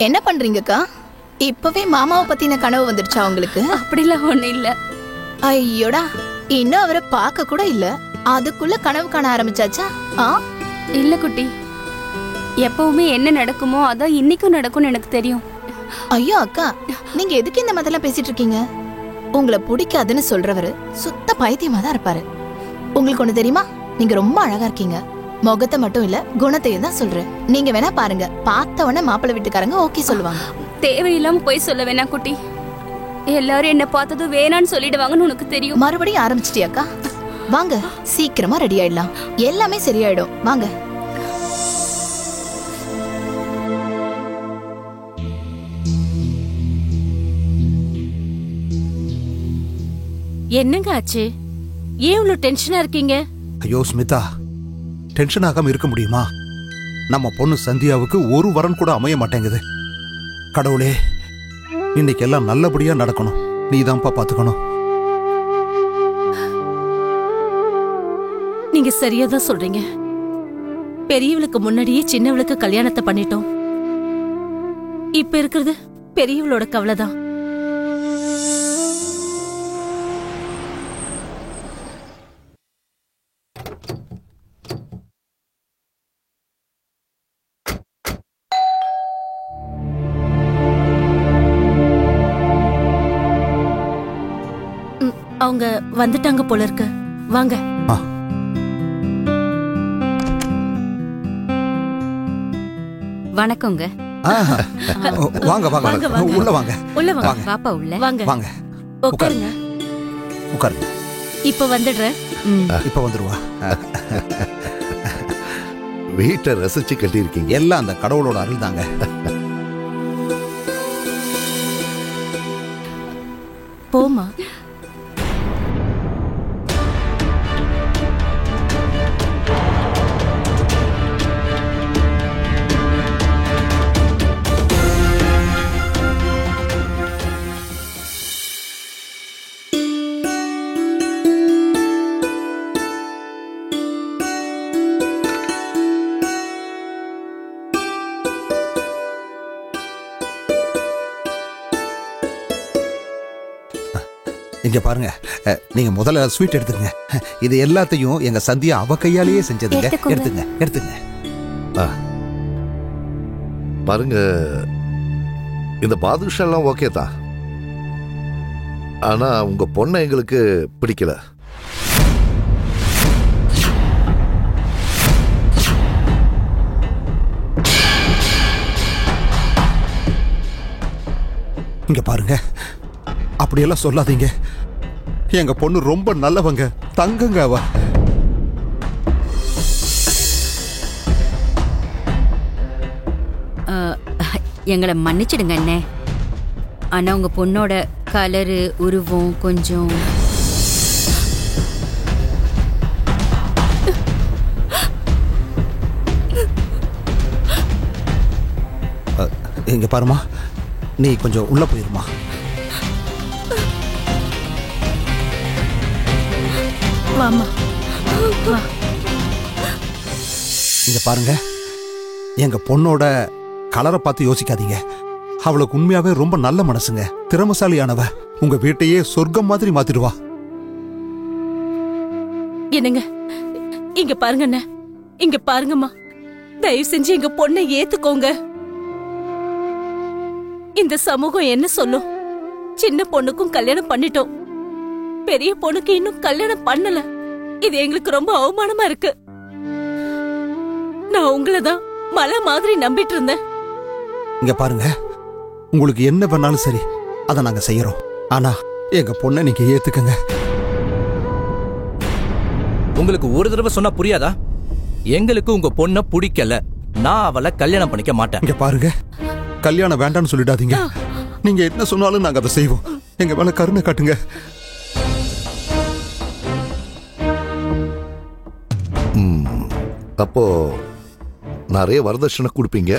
என்ன பண்றீங்கக்கா? இப்பவே மாமாவை பத்தின கனவு வந்துருச்சா உங்களுக்கு? அப்படிலாம் ஒண்ணு இல்ல. ஐயோடா, இன்னும் அவரை பார்க்க கூட இல்ல, அதுக்குள்ள கனவு காண ஆரம்பிச்சாச்சா? இல்ல குட்டி, எப்பவுமே என்ன நடக்குமோ அதான் இன்னைக்கும் நடக்கும்னு எனக்கு தெரியும். ஐயோ அக்கா, நீங்க எதுக்கு இந்த மாதிரிலாம் பேசிட்டு இருக்கீங்க? உங்களை பிடிக்காதுன்னு சொல்றவரு சுத்த பைத்தியமா தான் இருப்பாரு. உங்களுக்கு ஒண்ணு தெரியுமா? நீங்க ரொம்ப அழகா இருக்கீங்க. முகத்தை மட்டும் இல்ல, குணத்தையும் தான் சொல்றேன். நீங்க வேணா பாருங்க, பார்த்த உடனே மாப்பிள்ளை வீட்டுக்காரங்க ஓகே சொல்லுவாங்க. தேவையில்லாம போய் சொல்ல வேணா குட்டி. எல்லாரும் என்ன பார்த்ததும் வேணான்னு சொல்லிடுவாங்கன்னு உனக்கு தெரியும். மறுபடியும் ஆரம்பிச்சிட்டியாக்கா? வாங்க, சீக்கிரமா ரெடி ஆயிடலாம். எல்லாமே சரியாயிடும். வாங்க. என்னங்க ஆச்சு? ஏன் இவ்வளவு டென்ஷனா இருக்கீங்க? ஐயோ ஸ்மிதா, டென்ஷன் ஆகாம இருக்க முடியுமா? நம்ம பொண்ணு சந்தியாவுக்கு ஒரு வரன் கூட அமைய மாட்டேங்குது. கடவுளே, இன்னைக்கு எல்லாம் நல்லபடியா நடக்கணும். நீதான்ப்பா பாத்துக்கணும். நீங்க சரியா தான் சொல்றீங்க. பெரியவளுக்கு முன்னாடியே சின்னவளுக்கு கல்யாணத்தை பண்ணிட்டோம். இப்ப இருக்கிறது பெரியவளோட கவலைதான். அவங்க வந்துட்டாங்க போல இருக்கு. வாங்க. வணக்கங்க. வாங்க வாங்க, உள்ள வாங்க. உள்ள வாங்க. பாப்பா உள்ள வாங்க. வாங்க, உட்காருங்க. உட்காருங்க. இப்ப வந்துடுறேன். இப்ப வந்துருவா. வீட்டை ரசிச்சு கட்டி இருக்கீங்க. எல்லாம் அந்த கடவுளோட அருள் தாங்க. போமா. இங்க பாருங்க, நீங்க முதல்ல ஸ்வீட் எடுத்துங்க. இது எல்லாத்தையும் எங்க சந்தியா அவ கையாலேயே செஞ்சதுங்க. எடுத்துங்க எடுத்துங்க. பாருங்க, இந்த பாதுஷா எல்லாம் ஓகே தான். ஆனா உங்க பொண்ணை எங்களுக்கு பிடிக்கல. இங்க பாருங்க, அப்படியெல்லாம் சொல்லாதீங்க. எங்க பொண்ணு ரொம்ப நல்லவங்க, தங்கங்க அவ. எங்களை மன்னிச்சிடுங்க அண்ணே. ஆனா உங்க பொண்ணோட கலரு உருவம் கொஞ்சம் இங்க பாருமா, நீ கொஞ்சம் உள்ள போயிருமா. வாமா. இங்க பாருங்க, எங்க பொண்ணோட கலரை பார்த்து யோசிக்காதீங்க. அவளுக்கு உண்மையாவே ரொம்ப நல்ல மனசுங்க, திறமசாலியானவ. உங்க வீட்டையே சொர்க்கம் மாதிரி மாத்திடுவா. என்னங்க, இங்க பாருங்க அண்ணா, இங்க பாருங்கம்மா. தயவு செஞ்சு எங்க பொண்ணை ஏத்துக்கோங்க. இந்த சமூகம் என்ன சொல்லும்? சின்ன பொண்ணுக்கும் கல்யாணம் பண்ணிட்டோம், பெரிய பொண்ணுக்கு இன்னும் கல்யாணம் பண்ணல. இது எங்களுக்கு ரொம்ப அவமானமா இருக்கு. நான் உங்களதான் மலை மாதிரி நம்பிட்டு இருந்தேன். இங்க பாருங்க, உங்களுக்கு என்ன பண்ணாலும் சரி, அதை நாங்க செய்யறோம். ஆனா எங்க பொண்ணை நீங்க ஏத்துக்கங்க. உங்களுக்கு ஒரு தடவை சொன்னா புரியாதா? எங்களுக்கு உங்க பொண்ணை பிடிக்கல, நான் அவளை கல்யாணம் பண்ணிக்க மாட்டேன். இங்க பாருங்க, கல்யாணம் வேண்டாம்னு சொல்லிடாதீங்க. நீங்க என்ன சொன்னாலும் நாங்க அதை செய்வோம். எங்க மேல கருணை காட்டுங்க. அப்போ நிறைய வரதட்சணை கொடுப்பீங்க?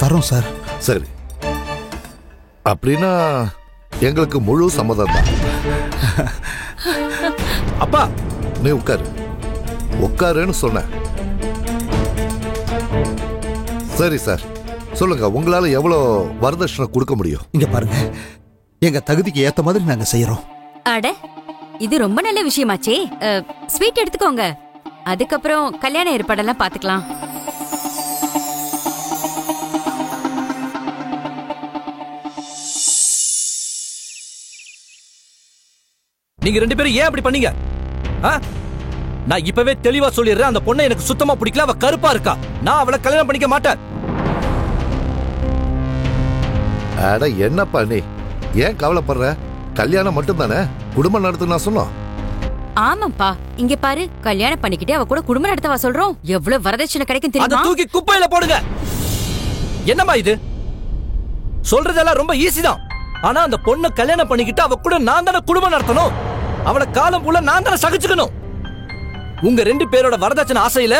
தரோம் சார். சரி, அப்படின்னா எங்களுக்கு முழு சம்மதம் தான். அப்பா நீ உட்காரு, உட்காருன்னு சொன்ன. சரி சார், சொல்லுங்க, உங்களால எவ்வளவு வரதட்சணை கொடுக்க முடியும்? இங்க பாருங்க, எங்க தகுதிக்கு ஏத்த மாதிரி நாங்க செய்யறோம். அட, இது ரொம்ப நல்ல விஷயமாச்சே. ஸ்வீட் எடுத்துக்கோங்க, அதுக்கப்புறம் கல்யாண ஏற்பாடெல்லாம் பாத்துக்கலாம். நீங்க ரெண்டு பேரும் ஏன் அப்படி பண்ணீங்க? நான் இப்பவே தெளிவா சொல்லிடுறேன், அந்த பொண்ணை எனக்கு சுத்தமா பிடிக்கல. அவ கருப்பா இருக்கா, நான் அவளை கல்யாணம் பண்ணிக்க மாட்டேன். அட என்னப்பா நீ ஏன் கவலைப்படுற? கல்யாணம் மட்டும் தானே, குடும்பம் நடத்து நான் சொன்னோம். ஆமாப்பா, இங்க பாரு, கல்யாணம் பண்ணிக்கிட்டே அவ கூட குடும்பம் நடத்தவா சொல்றோம். எவ்வளவு வரதட்சணை கிடைக்கும் தெரியுமா? தூக்கி குப்பையில போடுங்க. என்னம்மா இது? சொல்றதெல்லாம் ரொம்ப ஈஸி தான். ஆனா அந்த பொண்ணை கல்யாணம் பண்ணிக்கிட்டு அவ கூட நான் தானே குடும்பம் நடத்தணும். அவளை காலம் போல நான் தானே சகிச்சுக்கணும். உங்க ரெண்டு பேரோட வரதட்சணை ஆசையில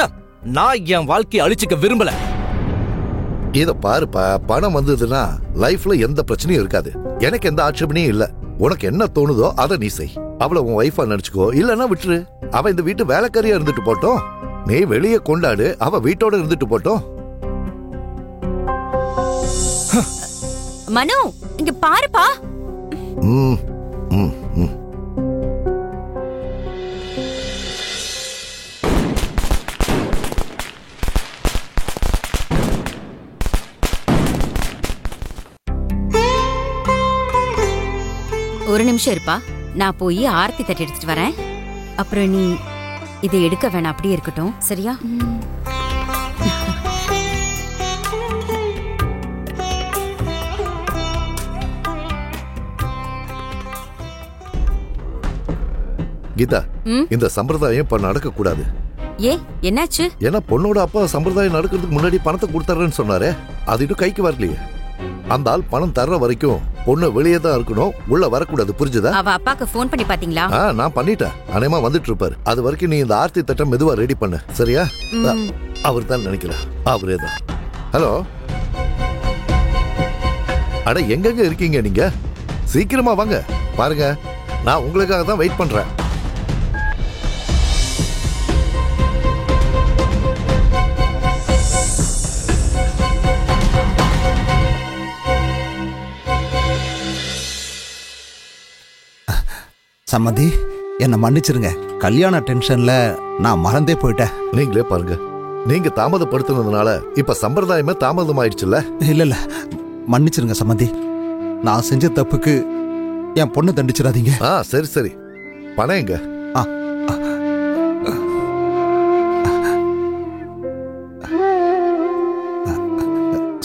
நான் என் வாழ்க்கையை அழிச்சுக்க விரும்பல. இத பாருப்பா, பணம் வந்ததுன்னா லைஃப்ல எந்த பிரச்சனையும் இருக்காது. எனக்கு எந்த ஆட்சேபனையும் இல்ல. உனக்கு என்ன தோணுதோ அதை நீ செய். அவளை உன் வைஃபா நினைச்சுக்கோ, இல்லன்னா விட்டுரு. அவ இந்த வீட்டு வேலைக்காரியா இருந்துட்டு போட்டோம். நீ வெளியே கொண்டாடு, அவ வீட்டோட இருந்துட்டு போட்டோம். மனு, இங்க பாருப்பா. ஒரு நிமிஷம் இருப்பா, நான் போய் ஆர்த்தி தட்டி எடுத்துட்டு வரேன். அப்புறம் நீ இதை எடுக்க வேணாம், அப்படியே இருக்கட்டும், சரியா? கீதா, இந்த சம்பிரதாயம் இப்ப நடக்க கூடாது. ஏ, என்னாச்சு? ஏன்னா பொண்ணோட அப்பா சம்பிரதாயம் நடக்கிறதுக்கு முன்னாடி பணத்தை கொடுத்தாருன்னு சொன்னாரே, அது இன்னும் கைக்கு வரலையே. அந்த ஆள் பணம் தர்ற வரைக்கும் பொண்ணு வெளியே தான் இருக்கணும், உள்ள வரக்கூடாது. புரிஞ்சுதா? அவ அப்பாக்கு போன் பண்ணி பாத்தீங்களா? நான் பண்ணிட்டேன். அநேகமா வந்துட்டு இருப்பாரு. அது வரைக்கும் நீ இந்த ஆர்த்தி தட்டம் மெதுவா ரெடி பண்ணு, சரியா? அவர் தான் நினைக்கிறேன், அவரே தான். ஹலோ, அட எங்கெங்க இருக்கீங்க நீங்க? சீக்கிரமா வாங்க. பாருங்க, நான் உங்களுக்காக தான் வெயிட் பண்றேன். சம்மந்தி, என்ன மன்னிச்சிருங்க. கல்யாண டென்ஷன்ல நான் மறந்தே போயிட்டேன். நீங்களே பாருங்க, நீங்க தாமதப்படுத்தினதுனால இப்ப சம்பிரதாயமே தாமதம் ஆயிடுச்சுல்ல? இல்ல இல்ல, மன்னிச்சிருங்க சம்மந்தி. நான் செஞ்ச தப்புக்கு என் பொண்ணை தண்டிச்சிடாதீங்க. சரி சரி, பணம் எங்க?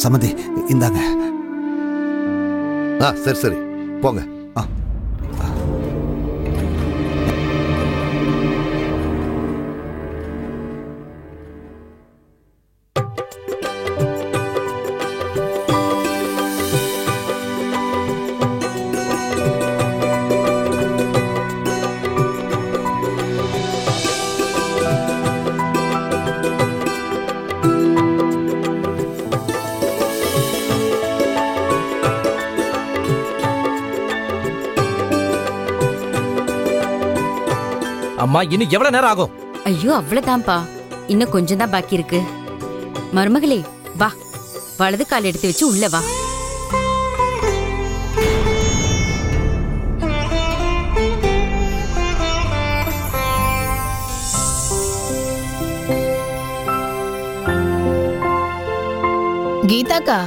சம்மந்தி இந்தாங்க. சரி சரி, போங்க. அம்மா, இன்னும் எவ்வளவு நேரம் ஆகும்? ஐயோ அவ்வளவுதான்ப்பா, இன்னும் கொஞ்சம் தான் பாக்கி இருக்கு. மருமகளே வா, வலது கால் எடுத்து வச்சு உள்ள வா. கீதாக்கா,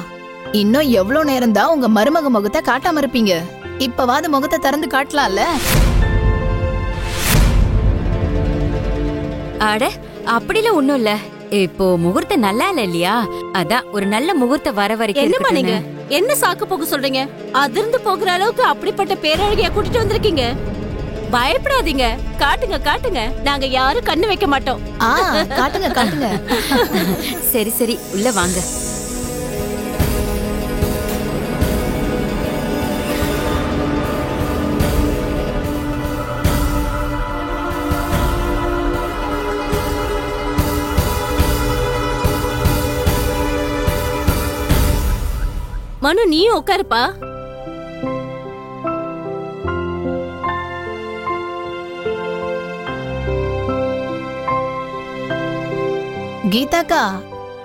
இன்னும் எவ்வளவு நேரம் தான் உங்க மருமக முகத்தை காட்டாம இருப்பீங்க? இப்பவாது முகத்தை திறந்து காட்டலாம்ல. அட அப்படிலாம் ஒண்ணும் இல்ல, இப்போ முகூர்த்தம் நல்லா இல்ல இல்லையா, அதான் ஒரு நல்ல முகூர்த்தம் வர வரைக்கும். என்னமா நீங்க என்ன சாக்கு போக்கு சொல்றீங்க? அதிர்ந்து போகிற அளவுக்கு அப்படிப்பட்ட பேரழகியா கூட்டிட்டு வந்திருக்கீங்க. பயப்படாதீங்க, காட்டுங்க காட்டுங்க, நாங்க யாரும் கண்ணு வைக்க மாட்டோம். காட்டுங்க காட்டுங்க. சரி சரி, உள்ள வாங்க. மனு, நீயும் உட்காருப்பா. கீதாக்கா,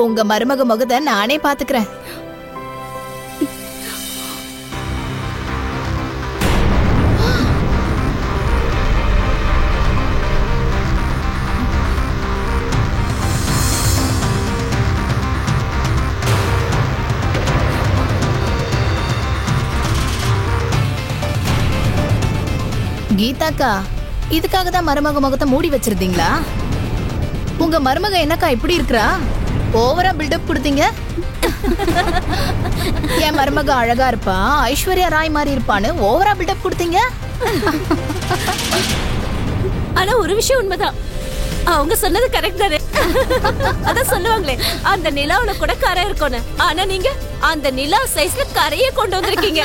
உங்க மருமக முகத்தை நானே பாத்துக்கிறேன். கீதாக்கா, இதுக்காக தான் மருமக முகத்தை மூடி வச்சிருந்தீங்களா? உங்க மருமக என்னக்கா இப்படி இருக்கா? ஓவரா பில்டப் கொடுத்தீங்க. என் மருமக அழகா இருப்பா, ஐஸ்வர்யா ராய் மாதிரி இருப்பான்னு ஓவரா பில்டப் கொடுத்தீங்க. ஆனா ஒரு விஷயம் உண்மைதான், அவங்க சொன்னது கரெக்ட் தானே. அதான் சொல்லுவாங்களே, அந்த நிலாவுல கூட கரை இருக்கும்னு. ஆனா நீங்க அந்த நிலா சைஸ்ல கரையே கொண்டு வந்திருக்கீங்க.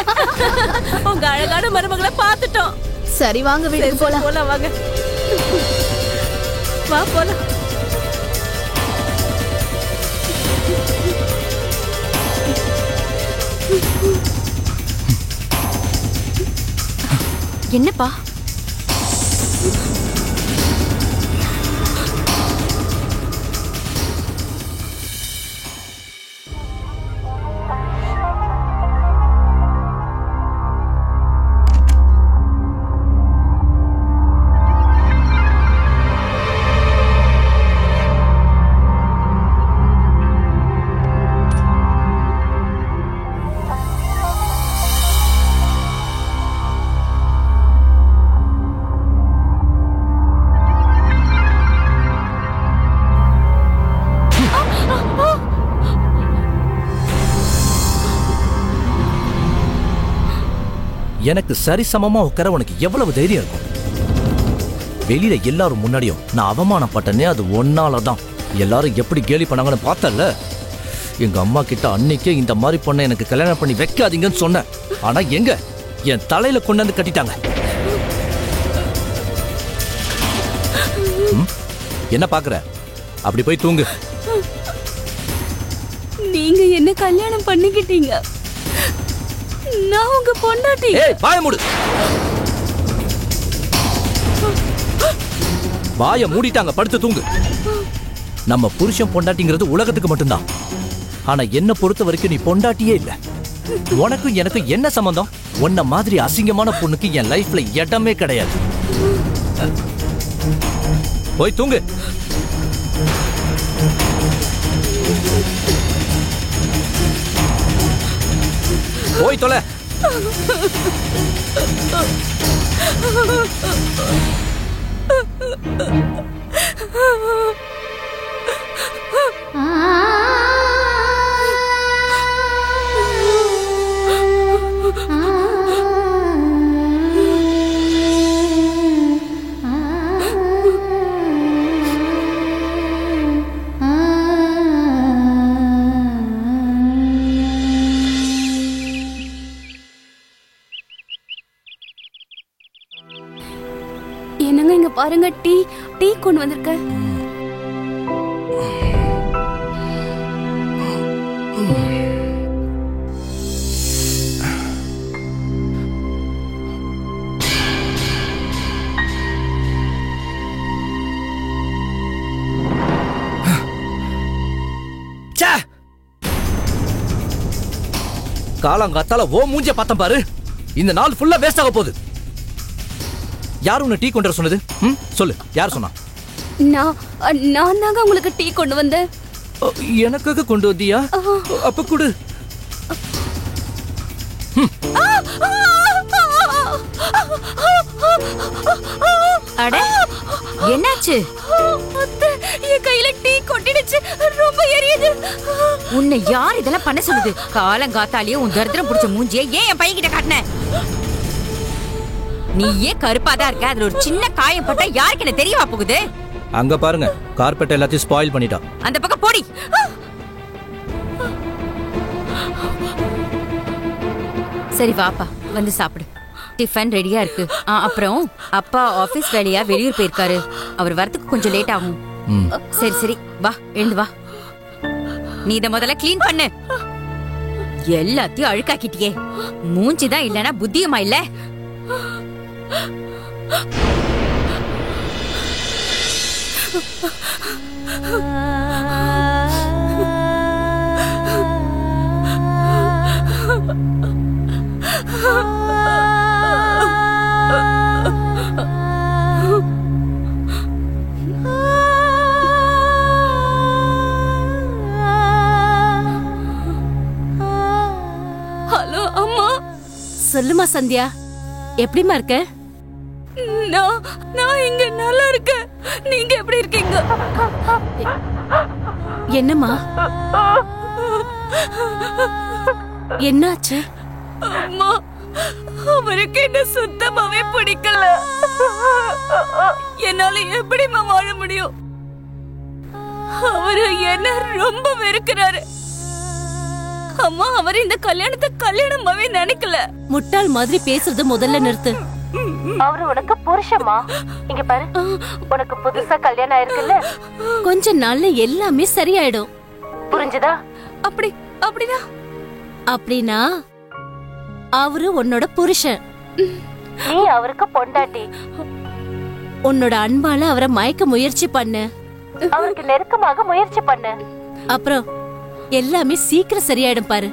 உங்க அழகான மருமகளை பார்த்துட்டோம். சரி வாங்க, வீட்டுக்கு போலாம். போலாம் வாங்க, வா போலாம். என்னப்பா? எனக்கு சரிசமமா உட்கார உனக்கு எவ்வளவு தைரியம் இருக்கும்? வெளியில எல்லாரும் முன்னாடியும் நான் அவமானப்பட்டனே அது ஒன்னாலதான். எல்லாரும் எப்படி கேலி பண்ணாங்கன்னு பார்த்தல. எங்க அம்மா கிட்ட அன்னைக்கே இந்த மாதிரி பொண்ணை எனக்கு கல்யாணம் பண்ணி வைக்காதீங்கன்னு சொன்னேன். ஆனா எங்க என் தலையில கொண்டு வந்து கட்டிட்டாங்க. என்ன பாக்குற? அப்படி போய் தூங்கு. நீங்க என்ன கல்யாணம் பண்ணிக்கிட்டீங்க, நான் உங்க பொண்டாட்டி. ஏய், வாயை மூடு. வாயை மூடிட்டாங்க, படுத்து தூங்கு. நம்ம புருஷன் பொண்டாட்டிங்கிறது உலகத்துக்கு மட்டும்தான். ஆனா என்ன பொறுத்த வரைக்கும் நீ பொண்டாட்டியே இல்ல. உனக்கும் எனக்கும் என்ன சம்பந்தம்? உன்ன மாதிரி அசிங்கமான பொண்ணுக்கு என் லைஃப்ல இடமே கிடையாது. போய் தூங்கு. போய் தொலை. என்னங்க இங்க பாருங்க, டீ டீ கொண்டு வந்திருக்க. காலங்காத்தால ஓ மூஞ்ச பார்த்தேன் பாரு. இந்த நாள் ஃபுல்லா வேஸ்ட் ஆக போகுது. யார் உன்னை டீ கொண்டு வர சொன்னது? சொல்லு, யார் சொன்னா? நான் தாங்க உங்களுக்கு டீ கொண்டு வந்தேன். எனக்காக கொண்டு வந்தியா? அப்ப கொடு. அட என்னாச்சு? என் கையில டீ கொட்டிடுச்சு, ரொம்ப எரியுது. உன்னை யார் இதெல்லாம் பண்ண சொல்லுது? காலங்காத்தாலேயே உன் தரித்திரம் பிடிச்ச மூஞ்சியை ஏன் என் பையன் கிட்ட காட்டின? நீ ஏன் கருப்பாதான் இருக்க? அதுல ஒரு சின்ன காயம் பட்டா யாருக்கு என்ன தெரியவா போகுது? அங்க பாருங்க, கார்பெட் எல்லாத்தையும் ஸ்பாயில் பண்ணிட்டான். அந்த பக்கம் போடி. சரி வாப்பா, வந்து சாப்பிடு. டிஃபன் ரெடியா இருக்கு. அப்புறம் அப்பா ஆபீஸ் வேலையா வெளியூர் போயிருக்காரு. அவர் வரதுக்கு கொஞ்சம் லேட் ஆகும். சரி சரி வா, எழுந்து வா. நீ இத முதல்ல கிளீன் பண்ணு. எல்லாத்தையும் அழுக்காக்கிட்டியே. மூஞ்சிதான் இல்லனா புத்தியுமா இல்ல? ஹலோ அம்மா. சொல்லுமா சந்தியா, எப்படிமா இருக்க? நான் இங்க நல்லா இருக்கேன். நீங்க எப்படி இருக்கீங்க? என்னம்மா என்னாச்சு? அம்மா, அவருக்கு என்ன சுத்தமாவே பிடிக்கல. என்னால எப்படிமா வாழ முடியும்? அவரு என்ன ரொம்ப வெறுக்கிறாரு. அம்மா, அவர் இந்த கல்யாணத்தை கல்யாணமாவே நினைக்கல. முட்டாள் மாதிரி பேசுறது முதல்ல நிறுத்து. அவரு உனக்கு புருஷமா? இங்க பாரு, உனக்கு புதுசா கல்யாணம் ஆயிருக்குல்ல, கொஞ்ச நாள்ல எல்லாமே சரியாயிடும். புரிஞ்சுதா? அப்படின்னா அவரு உன்னோட புருஷன், நீ அவருக்கு பொண்டாட்டி. உன்னோட அன்பால அவரை மயக்க முயற்சி பண்ணு. அவருக்கு நெருக்கமாக முயற்சி பண்ணு. அப்புறம் எல்லாமே சீக்கிரம் சரியாயிடும் பாரு.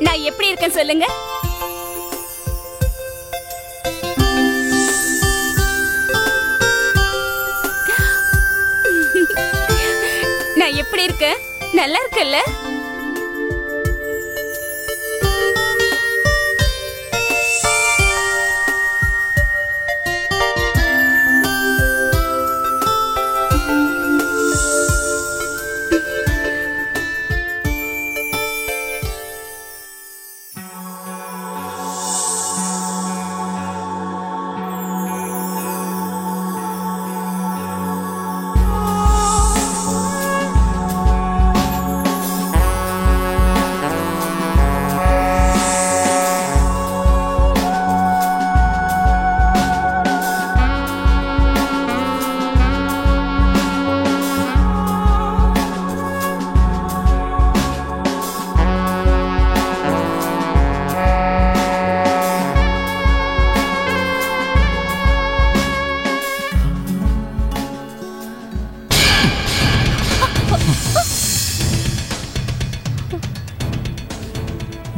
நான் எப்படி இருக்கேன் சொல்லுங்க. நான் எப்படி இருக்கேன்? நல்லா இருக்கல்ல?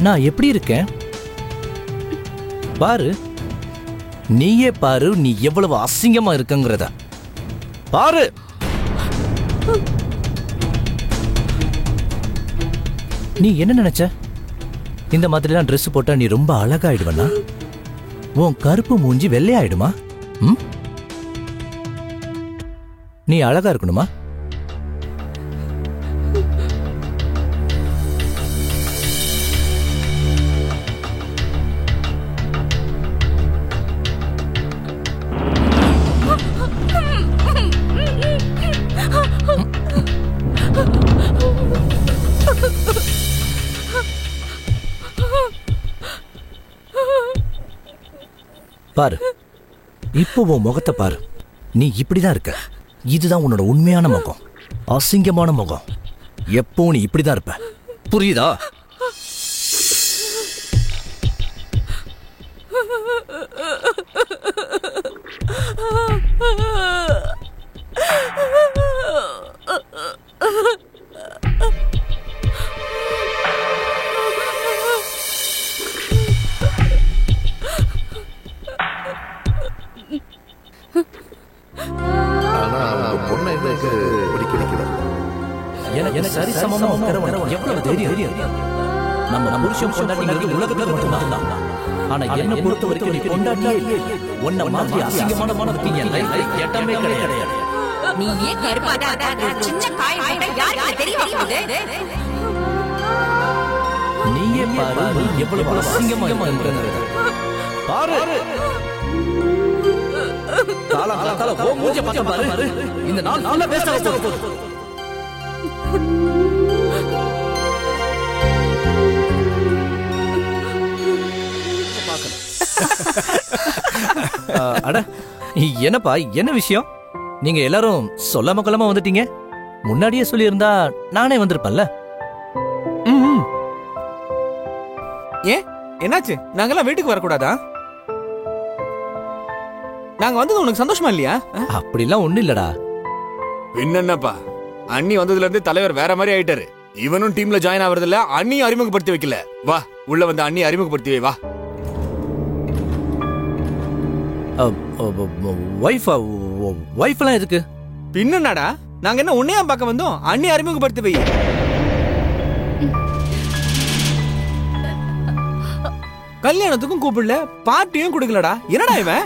நான் எப்படி இருக்கேன் பாரு. நீயே பாரு, நீ எவ்வளவு அசிங்கமா இருக்கங்கிறத பாரு. நீ என்ன நினைச்ச? இந்த மாதிரிலாம் ட்ரெஸ் போட்டா நீ ரொம்ப அழகாயிடுவனா? உன் கருப்பு மூஞ்சி வெள்ளையாயிடுமா? நீ அழகா இருக்கணுமா? பாரு, இப்போ உன் முகத்தை பாரு. நீ இப்படிதான் இருக்க. இதுதான் உன்னோட உண்மையான முகம், அசிங்கமான முகம். எப்போ நீ இப்படிதான் இருப்ப, புரியுதா? எனக்கு சரிசமமா உட்காரவனுக்கு எவ்வளவு தைரியம். நம்ம புருஷன் பொண்டாட்டிங்கிறது உலகத்துல மட்டும்தான். ஆனா என்ன பொறுத்த வரைக்கும் நீ பொண்டாட்டியே இல்லை. உன்ன மாதிரி அசிங்கமான என் லைஃப்ல எட்டமே கிடையாது. நீ ஏன் கருப்பாடா சின்ன காயம் போட்டா யாருக்கு தெரியுமா? நீயே பாரு, நீ எவ்வளவு அசிங்கமா இருக்கிறது பாரு. காலகாலத்தால ஓ மூஞ்ச பார்த்து பாரு. இந்த நாள் நல்லா பேச போகுது. அட என்னப்பா, என்ன விஷயம்? நீங்க எல்லாரும் சொல்லாம கொள்ளாம வந்துட்டீங்க. முன்னாடியே சொல்லி இருந்தா நானே வந்திருப்பேன்ல. ஏன் என்னாச்சு? நாங்கெல்லாம் வீட்டுக்கு வரக்கூடாதா? நாங்க வந்தது உனக்கு சந்தோஷமா இல்லையா? அப்படிலாம் ஒண்ணு இல்லடா. என்னப்பா, அண்ணி வந்ததுல இருந்து தலைவர் வேற மாதிரி ஆயிட்டாரு. இவனும் டீம்ல ஜாயின் ஆவறது இல்ல, அண்ணியும் அறிமுகப்படுத்தி வைக்கல. வா உள்ள வந்து அண்ணி அறிமுகப்படுத்தி வை. வா. வைஃப்லாம் எதுக்கு? பின்னடா, நாங்க என்ன உன்னையா பார்க்க வந்தோம்? அண்ணி அறிமுகப்படுத்தி வை. கல்யாணத்துக்கும் கூப்பிடல, பார்ட்டியும் கொடுக்கலடா. என்னடா இவன்?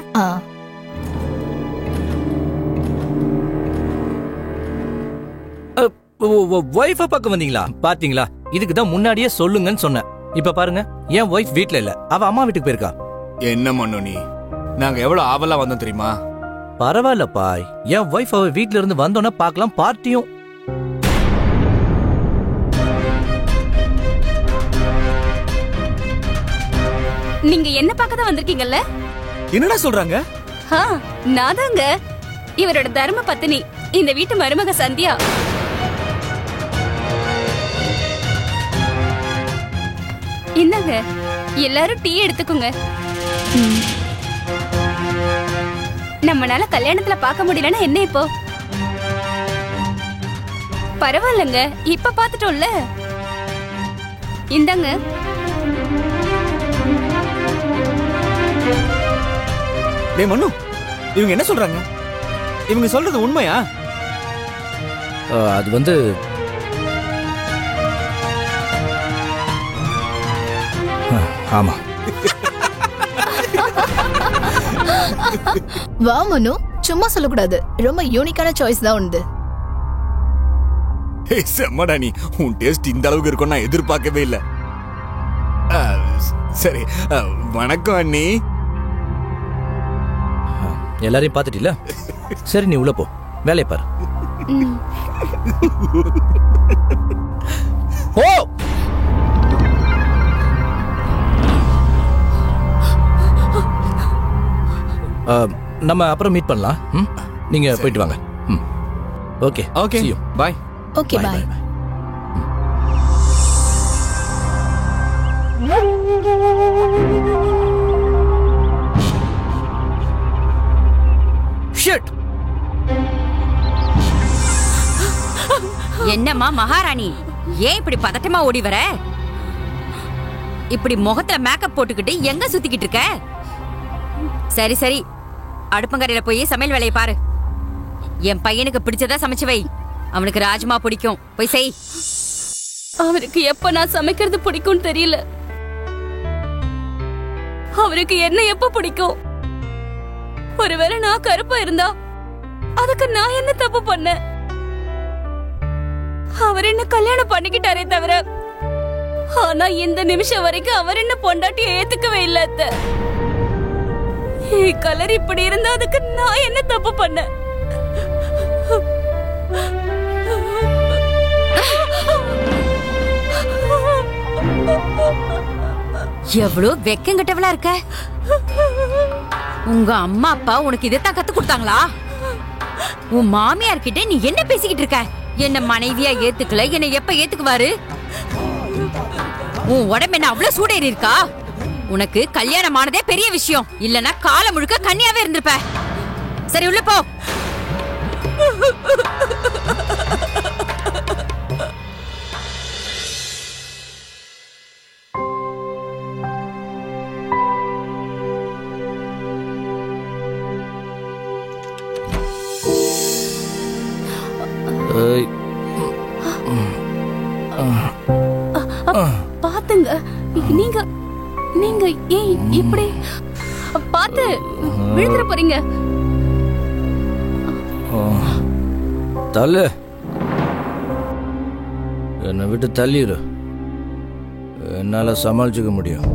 வைஃப பார்க்க வந்தீங்களா? பாத்தீங்களா, இதுக்கு தான் முன்னாடியே சொல்லுங்கன்னு சொன்னேன். இப்ப பாருங்க, என் வைஃப் வீட்ல இல்ல, அவ அம்மா வீட்டுக்கு போயிருக்கா. என்ன மண்ணு நீ? நாங்க எவ்வளவு ஆவலா வந்தோம் தெரியுமா? பரவாயில்லப்பா, என் வைஃப் அவ வீட்ல இருந்து வந்தோன்னா பார்க்கலாம் பார்ட்டியும். நீங்க என்ன பார்க்க தான் வந்திருக்கீங்கல்ல? என்னடா சொல்றாங்க? நான் தாங்க இவரோட தர்ம பத்தினி, இந்த வீட்டு மருமக சந்தியா. இந்தாங்க, எல்லாரும் டீ எடுத்துக்குங்க. நம்மனால கல்யாணத்துல பார்க்க முடியலன்னா என்ன இப்போ? பரவாயில்லங்க, இப்ப பாத்துட்டோம்ல. இந்தாங்க. டேய் மண்ணு, இவங்க என்ன சொல்றாங்க? இவங்க சொல்றது உண்மையா? அது வந்து ஆமா. வா மனு, சும்மா சொல்லக்கூடாது. ரொம்ப யூனிக்கான சாய்ஸ் தான் உண்டு. செம்மடா நீ. உன் டேஸ்ட் இந்த அளவுக்கு இருக்கும் நான் எதிர்பார்க்கவே இல்லை. சரி, வணக்கம் அண்ணி. எல்லாரையும் பாத்துட்டீல? சரி, நீ உள்ள போ, வேலையை பாரு. ஓ, நம்ம அப்புறம் மீட் பண்ணலாம். நீங்க போயிட்டு வாங்க. Okay okay, bye. Okay bye. Shit. என்னம்மா மகாராணி, ஏன் இப்படி பதட்டமா ஓடி வர? இப்படி முகத்துல மேக்கப் போட்டுக்கிட்டு எங்க சுத்திக்கிட்டு இருக்க? சரி சரி, அடுப்பங்கரையில போய் சமையல் வேலையை பாரு. என் பையனுக்கு பிடிச்சதா சமைச்சு வை. அவனுக்கு ராஜ்மா பிடிக்கும், போய் செய். அவருக்கு எப்ப நான் சமைக்கிறது பிடிக்கும் தெரியல. அவருக்கு என்ன எப்ப பிடிக்கும்? ஒருவேளை நான் கருப்பா இருந்தா அதுக்கு நான் என்ன தப்பு பண்ண? அவர் என்ன கல்யாணம் பண்ணிக்கிட்டாரே தவிர, ஆனா இந்த நிமிஷம் வரைக்கும் அவர் என்ன பொண்டாட்டி ஏத்துக்கவே இல்ல. கலர் இப்படி இருந்தா அதுக்கு நான் என்ன தப்பு பண்ண? எவ்வளவு வெக்கங்கிட்டவளா இருக்க. உங்க அம்மா அப்பா உனக்கு இதைத்தான் கத்து கொடுத்தாங்களா? உன் மாமியார் கிட்ட நீ என்ன பேசிக்கிட்டு இருக்க? என்ன மனைவியா ஏத்துக்கல, என்ன எப்ப ஏத்துக்குவாரு? உன் உடம்பு என்ன அவ்வளவு சூடேறி இருக்கா? உனக்கு கல்யாணம் ஆனதே பெரிய விஷயம். இல்லனா காலம் முழுக்க கன்னியாவே இருந்திருப்ப. சரி உள்ள போ. பாத்துங்க, நீங்க நீங்க ஏன் இப்படி பாத்து விழுந்துற போறீங்க? தள்ளு, என்னை விட்டு தள்ளிடு. என்னால சமாளிச்சுக்க முடியும்.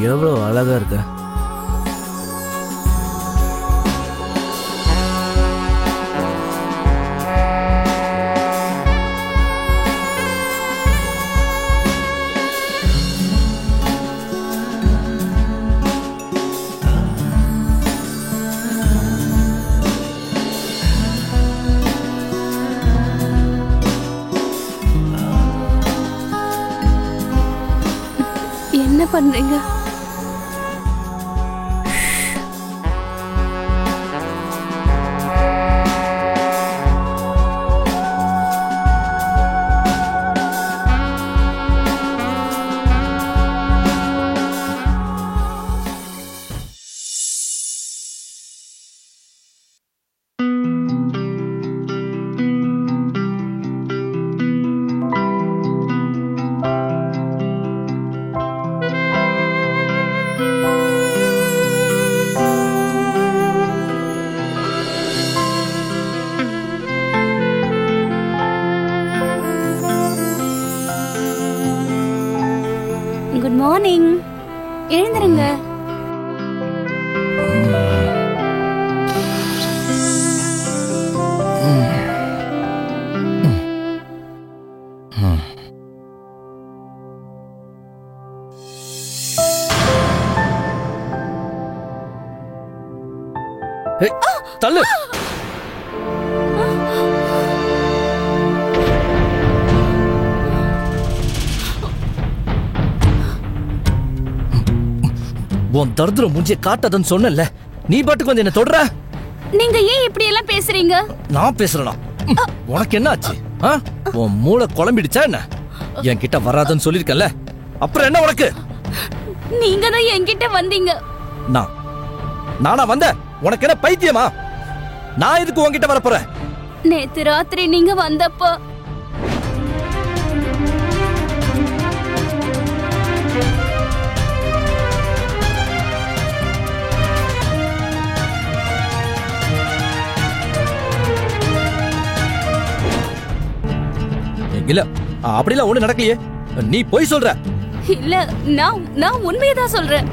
எவ்வளவு அழகா இருக்க. என்ன பண்றீங்க? Good morning. எழுந்துருங்க. தள்ளு. உன் தர்துர மூஞ்சிய காட்டாதன்னு சொன்னல, நீ பாட்டுக்கு வந்து என்ன தொடர. நீங்க ஏன் இப்படி எல்லாம் பேசுறீங்க? நான் பேசுறேனா? உனக்கு என்ன ஆச்சு? உன் மூளை குழம்பிடுச்சா என்ன? என்கிட்ட வராதன்னு சொல்லிருக்கல, அப்புறம் என்ன உனக்கு? நீங்க தான் என்கிட்ட வந்தீங்க. நானா வந்த? உனக்கு என்ன பைத்தியமா? நான் எதுக்கு உன்கிட்ட வர போறேன்? நேத்து ராத்திரி நீங்க வந்தப்போ இல்ல, அப்படிலாம் ஒண்ணு நடக்கலையே. நீ போய் சொல்ற. இல்ல, நான் உண்மையதான் சொல்றேன்.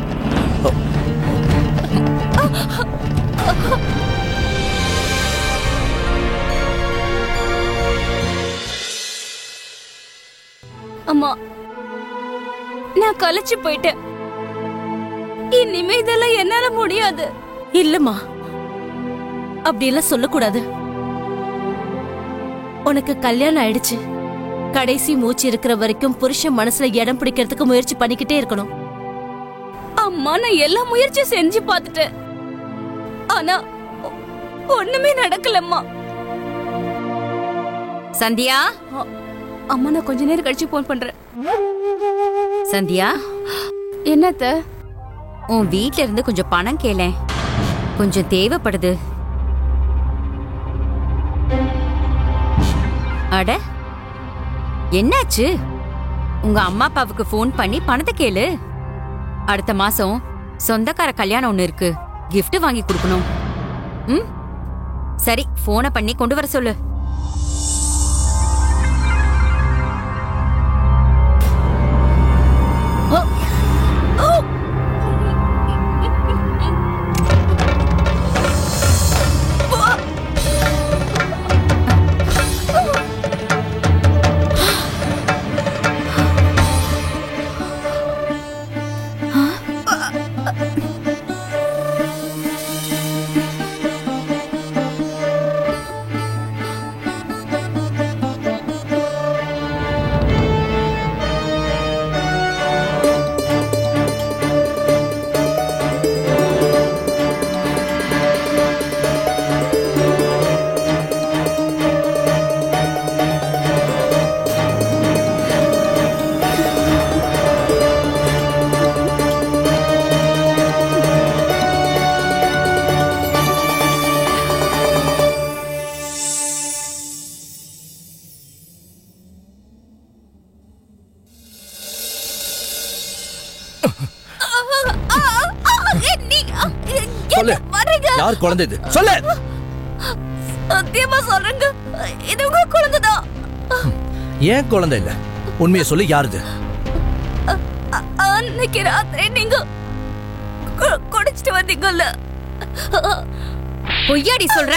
அம்மா நான் கலைச்சு போயிட்டேன். இனிமே இதெல்லாம் என்னால முடியாது. இல்லம்மா, அப்படியெல்லாம் சொல்லக்கூடாது. உனக்கு கல்யாணம் ஆயிடுச்சு. கடைசி மூச்சு இருக்கிற வரைக்கும் புருஷன் மனசுல இடம் பிடிக்கிறதுக்கு முயற்சி பண்ணிக்கிட்டே இருக்கணும். அம்மா நான் எல்லா முயற்சியும் செஞ்சு பார்த்துட்டேன். ஆனா ஒண்ணுமே நடக்கலம்மா. சந்தியா, அம்மா நான் கொஞ்ச நேரம் கழிச்சு போன் பண்றேன். சந்தியா, என்னத்த? உன் வீட்ல இருந்து கொஞ்சம் பணம் கேளேன், கொஞ்சம் தேவைப்படுது. அட என்னாச்சு? உங்க அம்மா அப்பாவுக்கு போன் பண்ணி பணத்தை கேளு. அடுத்த மாசம் சொந்தக்கார கல்யாணம் ஒண்ணு இருக்கு, gift வாங்கி கொடுக்கணும். ம், சரி, போனை பண்ணி கொண்டு வர சொல்லு. சொல்லு, யார் குழந்தை இது? சொல்லு. சத்தியமா சொல்றேங்க, இது உங்க குழந்தைதான். ஏன் குழந்தை இல்ல? உண்மையை சொல்லு, யாருது? அன்னைக்கு ராத்திரி நீங்க குடிச்சிட்டு வந்தீங்கல்ல. பொய்யாடி சொல்ற?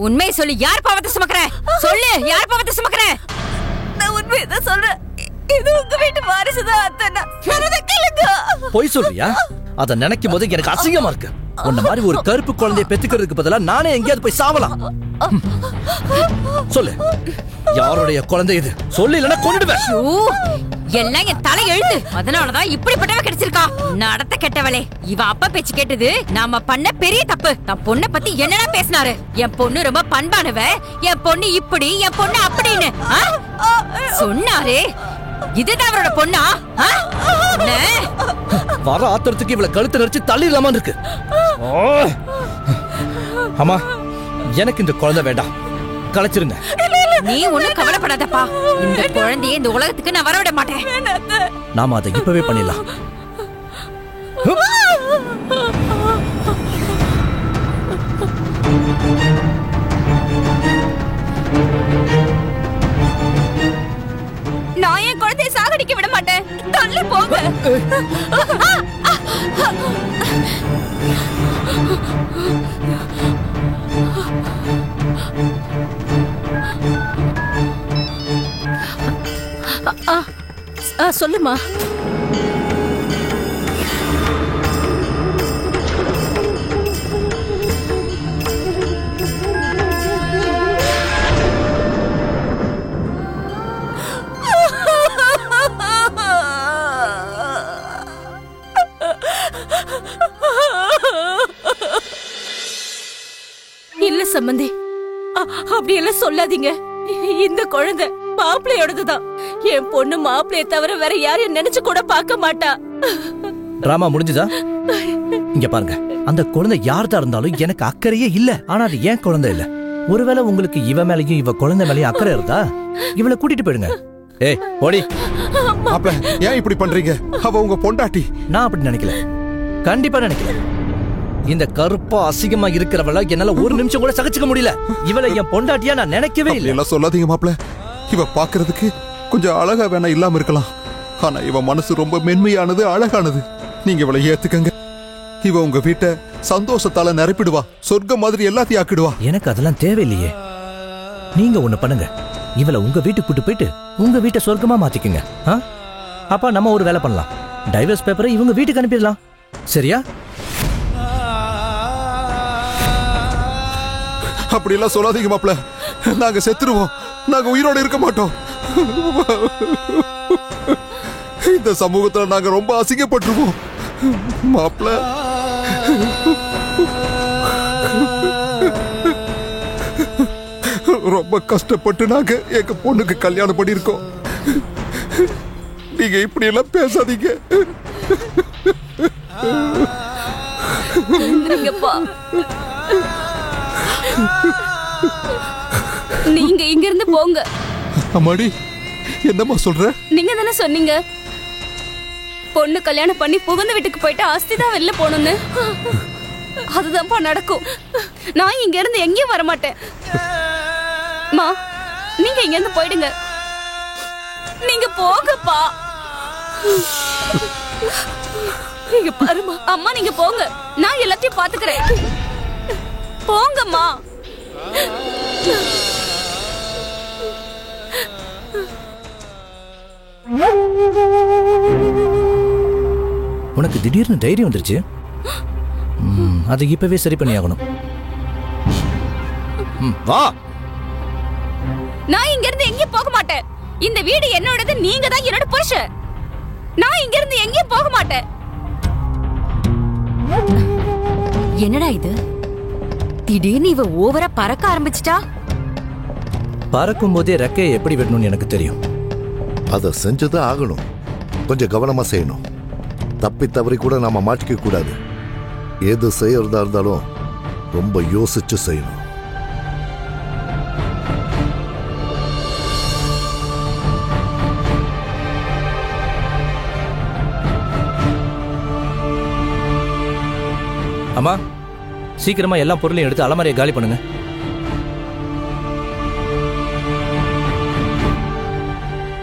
உண்மையை சொல்லு, யார் பாவத்தை சுமக்கற? சொல்லு, யார் பாவத்தை சுமக்கற? நான் உண்மையதான் சொல்றேன். இது உங்க வீட்டு வாரிசுதான். அத்தனை கேளுங்க. பொய் சொல்றியா? அத நினைக்கும் போது எனக்கு அசிங்கமா இருக்கு. உன்ன மாதிரி ஒரு கருப்பு குழந்தையை பெத்துக்கிறதுக்கு பதிலா நானே எங்கேயாவது போய் சாவலாம். சொல்லு, யாருடைய குழந்தை இது? சொல்லு, இல்லைன்னா கொன்னுடுவேன். எல்லாம் என் தலை எழுது. அதனாலதான் இப்படிப்பட்டவ கிடைச்சிருக்கா. நடத்த கெட்டவளே. இவ அப்பா பேச்சு கேட்டது நாம பண்ண பெரிய தப்பு. நான் பொண்ணை பத்தி என்னடா பேசினாரு? என் பொண்ணு ரொம்ப பண்பானவ, என் பொண்ணு இப்படி, என் பொண்ணு அப்படின்னு சொன்னாரே. இதுதான் அவரோட பொண்ணா? வர ஆத்திரத்துக்கு இவளை கழுத்து நெரிச்சு தள்ளிடலாமான்னு இருக்கு. அம்மா, எனக்கு இந்த குழந்தை வேண்டாம், கலைச்சிருங்க. நீ ஒண்ணும் கவலைப்படாதப்பா. இந்த குழந்தைய இந்த உலகத்துக்கு நான் வரவிட மாட்டேன். நாம அதை இப்பவே பண்ணிடலாம். நான் என் குழந்தையை சாகடிக்க விட மாட்டேன். தள்ளி போங்க. சொல்லுமா. இல்ல சம்பந்தி, அப்படியெல்லாம் சொல்லாதீங்க. இந்த குழந்தை மாப்பிள்ளையோடதுதான். என் பொண்ணு மாப்பிள்ளைய தவிர வேற யாரையும் நினைச்சு கூட பார்க்க மாட்டா. டிராமா முடிஞ்சுதா? இங்க பாருங்க, அந்த குழந்தை யார்தான் இருந்தாலும் எனக்கு அக்கறையே இல்ல. ஆனா அது ஏன் குழந்தை இல்ல. ஒருவேளை உங்களுக்கு இவ மேலயும் இவ குழந்தை மேலயும் அக்கறை இருந்தா இவளை கூட்டிட்டு போயிடுங்க. ஏய் ஓடி. அப்ப ஏன் இப்படி பண்றீங்க? அவ உங்க பொண்டாட்டி. நான் அப்படி நினைக்கல, கண்டிப்பா நினைக்கல. இந்த கருப்பா அசிங்கமா இருக்கிறவள என்னால ஒரு நிமிஷம் கூட சகிச்சுக்க முடியல. இவளை என் பொண்டாட்டியா நான் நினைக்கவே இல்லை. எல்லாம் சொல்லாதீங்க மாப்ள. இவ பாக்குறதுக்கு கொஞ்சம் அழகா வேணா இல்லாம இருக்கலாம், ஆனா இவ மனசு ரொம்ப மென்மையானது, அழகானது. நீங்க இவளை ஏத்துக்கங்க. இவ உங்க வீட்டை சந்தோஷத்தால நிரப்பிடுவா, சொர்க்கம் மாதிரி எல்லாத்தையும் ஆக்கிடுவா. எனக்கு அதெல்லாம் தேவையில்லையே. நீங்க ஒண்ணு பண்ணுங்க, இவளை உங்க வீட்டுக்கு கூட்டு போயிட்டு உங்க வீட்டை சொர்க்கமா மாத்திக்குங்க. அப்ப நம்ம ஒரு வேலை பண்ணலாம். டைவர்ஸ் பேப்பரை இவங்க வீட்டுக்கு அனுப்பிடலாம். சரியா? அப்படியெல்லாம் சொல்லாதீங்க மாப்ள. நாங்க செத்துருவோம். நாங்க உயிரோட இருக்க மாட்டோம். இந்த சமூகத்துல நாங்க ரொம்ப அசிங்கப்பட்டுருவோம் மாப்ள. ரொம்ப கஷ்டப்பட்டு நாங்க எங்க பொண்ணுக்கு கல்யாணம் பண்ணிருக்கோம். நீங்க இப்படி எல்லாம் பேசாதீங்க. நீங்க இங்க இருந்து போங்க. அம்மாடி, என்னம்மா சொல்ற? நீங்க தானே சொன்னீங்க பொண்ணு கல்யாணம் பண்ணி புகுந்த வீட்டுக்கு போயிட்டு அஸ்திதான் வெளில போகணும்னு. அதுதான்ப்பா நடக்கும். நான் இங்க இருந்து எங்கேயும் வர மாட்டேன். மா, நீங்க இங்க இருந்து போயிடுங்க. நீங்க போங்கப்பா. நீங்க பாருமா. அம்மா நீங்க போங்க, நான் எல்லாத்தையும் பாத்துக்கிறேன். போங்கம்மா. உனக்கு திடீர்னு தைரியம் வந்துருச்சு. அதை இப்பவே சரி பண்ணி ஆகணும். வா. நான் இங்க இருந்து எங்கேயும் போக மாட்டேன். இந்த வீடு என்னோடது. நீங்க தான் என்னோட புருஷன். நான் இங்க இருந்து எங்கேயும் போக மாட்டேன். என்னடா இது? திடீர்னு இவ ஓவரா பறக்க ஆரம்பிச்சிட்டா. பறக்கும் போதே ரெக்கையை எப்படி விடணும்னு எனக்கு தெரியும். அதை செஞ்சுதான் ஆகணும். கொஞ்சம் கவனமா செய்யணும். தப்பி தவறி கூட நாம மாட்டிக்க கூடாது. எது செய்யறதா இருந்தாலும் ரொம்ப யோசிச்சு செய்யணும். அம்மா, சீக்கிரமா எல்லா பொருளையும் எடுத்து அலமாரியை காலி பண்ணுங்க.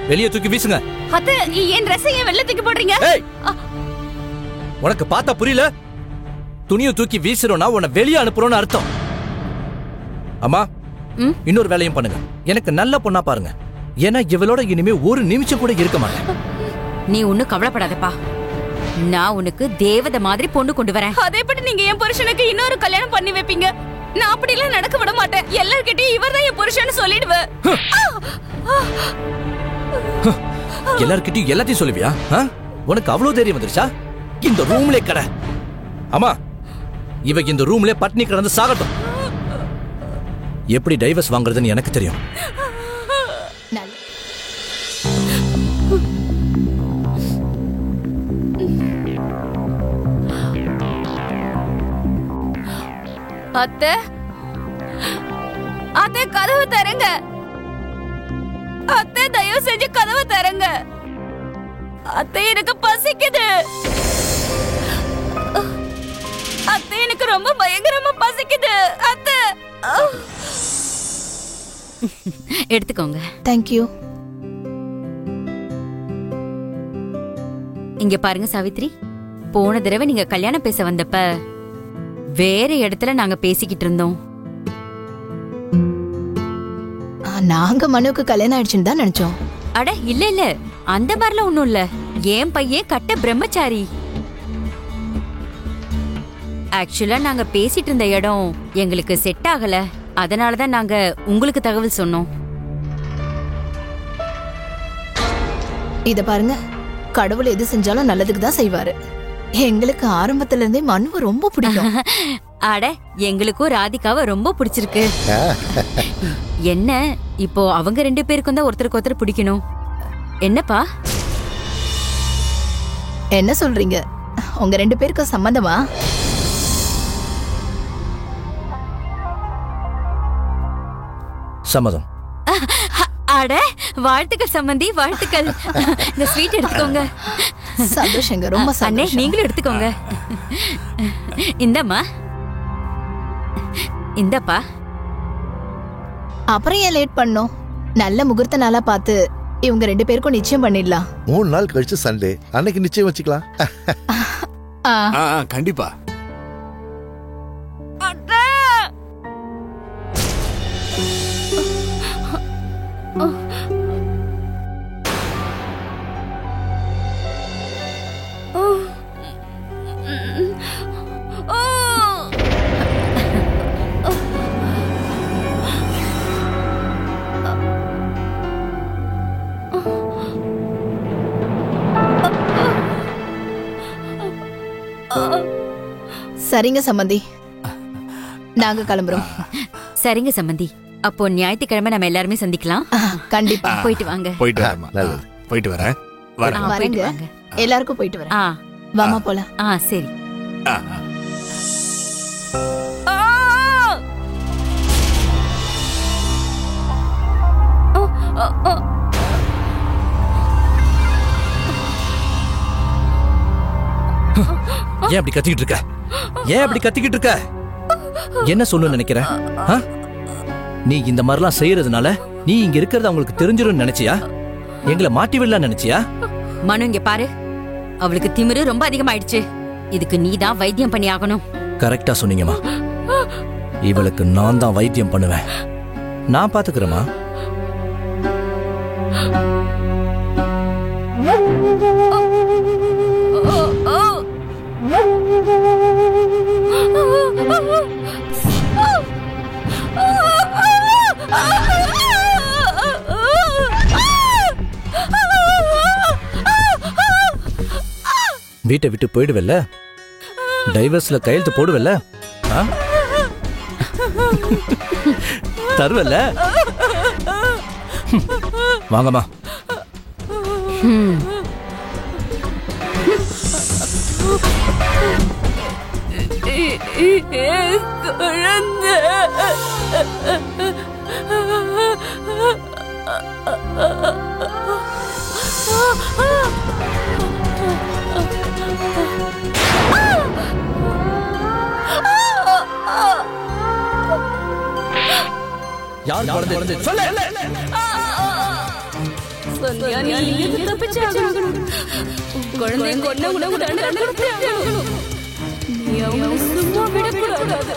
வெளியே தூக்கி வீசுங்க. அத்தை, என் ட்ரெஸ்ஸை ஏன் வெளில தூக்கி போடுறீங்க? உனக்கு பார்த்தா புரியல? துணியை தூக்கி வீசுறோம்னா உன்னை வெளியே அனுப்புறோம்னு அர்த்தம். அம்மா, இன்னொரு வேலையும் பண்ணுங்க. எனக்கு நல்ல பொண்ணா பாருங்க. ஏன்னா இவளோட இனிமே ஒரு நிமிஷம் கூட இருக்க மாட்டேன். நீ ஒன்னும் கவலைப்படாதப்பா. நான் உனக்கு தேவதை மாதிரி பொண்ணு கொண்டு வரேன். அதே படி நீங்க என் புருஷனுக்கு இன்னொரு கல்யாணம் பண்ணி வைப்பீங்க. நான் அப்படி எல்லாம் நடக்க விட மாட்டேன். எல்லார்கிட்டயும் இவர்தான் என் புருஷன்னு சொல்லிடுவேன். எல்லார்கிட்டயும் எல்லாத்தையும் சொல்லுவியா? உனக்கு அவ்வளவு தைரியம் வந்துருச்சா? இந்த ரூம்ல கடை. அம்மா, இவ இந்த ரூம்ல பட்னி கிடந்து சாகட்டும். எப்படி டைவர்ஸ் வாங்குறதுன்னு எனக்கு தெரியும். அத்தை, அத்தை கதவு தரங்க. அத்தை, தயவு செஞ்சு கதவு தரங்க. அத்தை, எனக்கு பசிக்குது. அத்தை, எனக்கு ரொம்ப பயங்கரமா பசிக்குது. அத்தை, எடுத்துக்கோங்க. தேங்க்யூ. இங்க பாருங்க சாவித்ரி, போன தடவை நீங்க கல்யாணம் பேச வந்தப்ப வேற இடத்துல நாங்க பேசிக்கிட்டு இருந்தோம். நாங்க மனுவுக்கு கல்யாணம் ஆயிடுச்சுன்னு தான் நினைச்சோம். அட இல்ல இல்ல, அந்த மாதிரிலாம் ஒண்ணும் இல்ல. என் பையன் கட்ட பிரம்மச்சாரி. ஆக்சுவலா நாங்க பேசிட்டு இருந்த இடம் எங்களுக்கு செட் ஆகல. அதனாலதான் நாங்க உங்களுக்கு தகவல் சொன்னோம். இத பாருங்க, கடவுள் எது செஞ்சாலும் நல்லதுக்கு தான் செய்வாரு. எங்களுக்கு ஆரம்பத்துல இருந்தே மனுவை ரொம்ப பிடிக்கும். அட, எங்களுக்கும் ராதிகாவை ரொம்ப பிடிச்சிருக்கு. என்ன இப்போ அவங்க 2 பேருக்கும் தான் ஒருத்தருக்கு ஒருத்தர் பிடிக்கணும். என்னப்பா என்ன சொல்றீங்க? உங்க 2 பேருக்கும் சம்மந்தமா? சம்மதம். அட, வாழ்த்துக்கள் சம்பந்தி, வாழ்த்துக்கள். இந்த ஸ்வீட் எடுத்துக்கோங்க. சந்தோஷங்க, ரொம்ப அண்ணே, சந்தோஷம். நீங்களும் எடுத்துக்கோங்க. இந்தம்மா, இந்தப்பா. அப்புறம் ஏன் லேட் பண்ணோம்? நல்ல முகூர்த்த நாளா பார்த்து இவங்க 2 பேருக்கும் நிச்சயம் பண்ணிடலாம். 3 நாள் கழிச்சு சண்டே, அன்னைக்கு நிச்சயம் வச்சுக்கலாம். கண்டிப்பா. சரிங்க சம்பந்தி, நாங்க கிளம்புறோம். சரிங்க சம்பந்தி, அப்போ ஞாயிற்றுக்கிழமை நம்ம எல்லாருமே சந்திக்கலாம். கண்டிப்பா. போயிட்டு வாங்க. போயிட்டு வரேன். நல்லது. போயிட்டு வரேன். வரேன். வரேங்க. எல்லாருக்கும் போயிட்டு வரேன். வாமா போலாம். சரி. ஏன் அப்படி கத்திக்கிட்டு இருக்க? ஏன் அப்படி கத்திக்கிட்டு இருக்க? என்ன சொல்லணும்னு நினைக்கிற? நீ இந்த மாதிரிலாம் செய்யறதுனால நீ இங்க இருக்கிறது அவங்களுக்கு தெரிஞ்சிரும் நினைச்சியா? எங்களை மாட்டி விடலாம் நினைச்சியா? மனு இங்க பாரு, அவளுக்கு திமிரு ரொம்ப அதிகமாயிடுச்சு. இதுக்கு நீ தான் வைத்தியம் பண்ணி ஆகணும். கரெக்டா சொன்னீங்கம்மா. இவளுக்கு நான் தான் வைத்தியம் பண்ணுவேன். நான் பாத்துக்கிறேம்மா. வீட்டை விட்டு போயிடுவல்ல? டைவர்ஸ்ல கையெழுத்து போடுவல்ல? தருவல்ல? வாங்கம்மா. குழந்தை யார் குழந்தை? சொல்லு. சந்தியா, நீ இங்கிருந்து தப்பிச்சாகணும். குழந்தையை கொன்ன உனக்கு தண்டனை கொடுத்தே ஆகணும். நீ அவங்களை சும்மா விடக்கூடாது.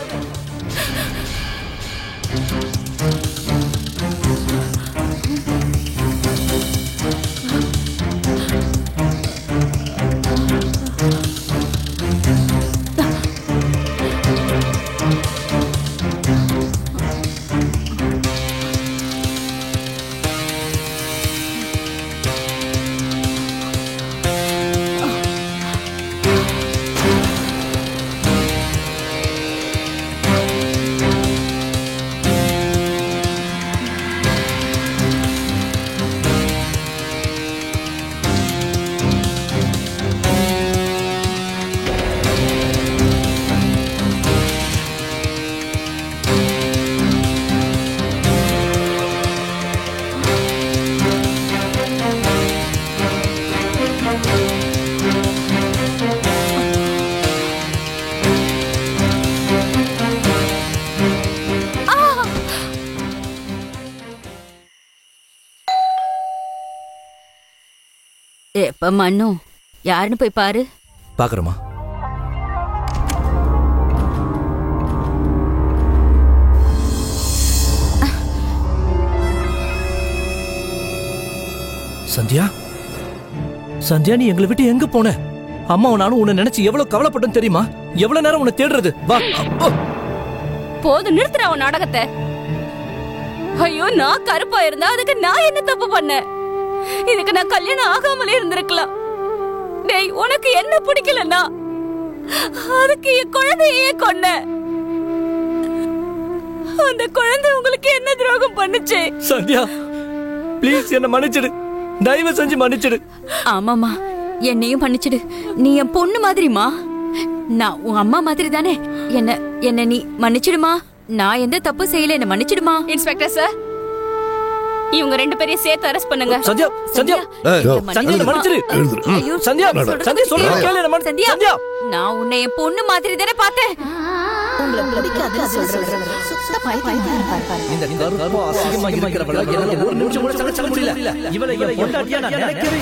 எப்ப மண்ணு யாருன்னு போய் பாரு. பாக்குறமா. சந்தியா, சந்தியா, நீ எங்களை விட்டு எங்க போன? அம்மாவும் நானும் உன்னை நினைச்சு எவ்வளவு கவலைப்பட்டோம் தெரியுமா? எவ்வளவு நேரம் உன்னை தேடுறது. வா. போதும், நிறுத்துற அவன் நாடகத்தை. ஐயோ, நான் கருப்பா இருந்தா அதுக்கு நான் என்ன தப்பு பண்ணேன்? இதுக்கு நான் கல்யாணம் ஆகாமலே இருந்திருக்கலாம். டேய், உனக்கு என்ன பிடிக்கலன்னா அதுக்கு என் குழந்தையே கொன்ன. அந்த குழந்தை உங்களுக்கு என்ன துரோகம் பண்ணுச்சு? சந்தியா, ப்ளீஸ் என்ன மன்னிச்சிடு. தயவு செஞ்சு மன்னிச்சிடு. ஆமாமா, என்னையும் மன்னிச்சிடு. நீ என் பொண்ணு மாதிரிமா. நான் உன் அம்மா மாதிரி தானே. என்ன நீ மன்னிச்சிடுமா. நான் எந்த தப்பு செய்யல, என்ன மன்னிச்சிடுமா. இன்ஸ்பெக்டர் சார், இவங்க ரெண்டு பேரையும் சேர்த்து அரெஸ்ட் பண்ணுங்க. சந்தியா, சந்தியா, சந்தியா மன்னிச்சிடு. சந்தியா, சந்தியா சொல்றேன் கேளு. சந்தியா, நான் உன்னை என் பொண்ணு மாதிரி தானே பார்த்தேன். உங்களை பிடிக்காதுன்னு சொல்றவர் சுத்த பைத்தியமா இருப்பார். இந்த கருப்பா அசிங்கமா இருக்கிறவள என்னால ஒரு நிமிஷம் கூட சகிக்க முடியல. இவளை என் பொண்டாட்டியா நான் நினைக்கவே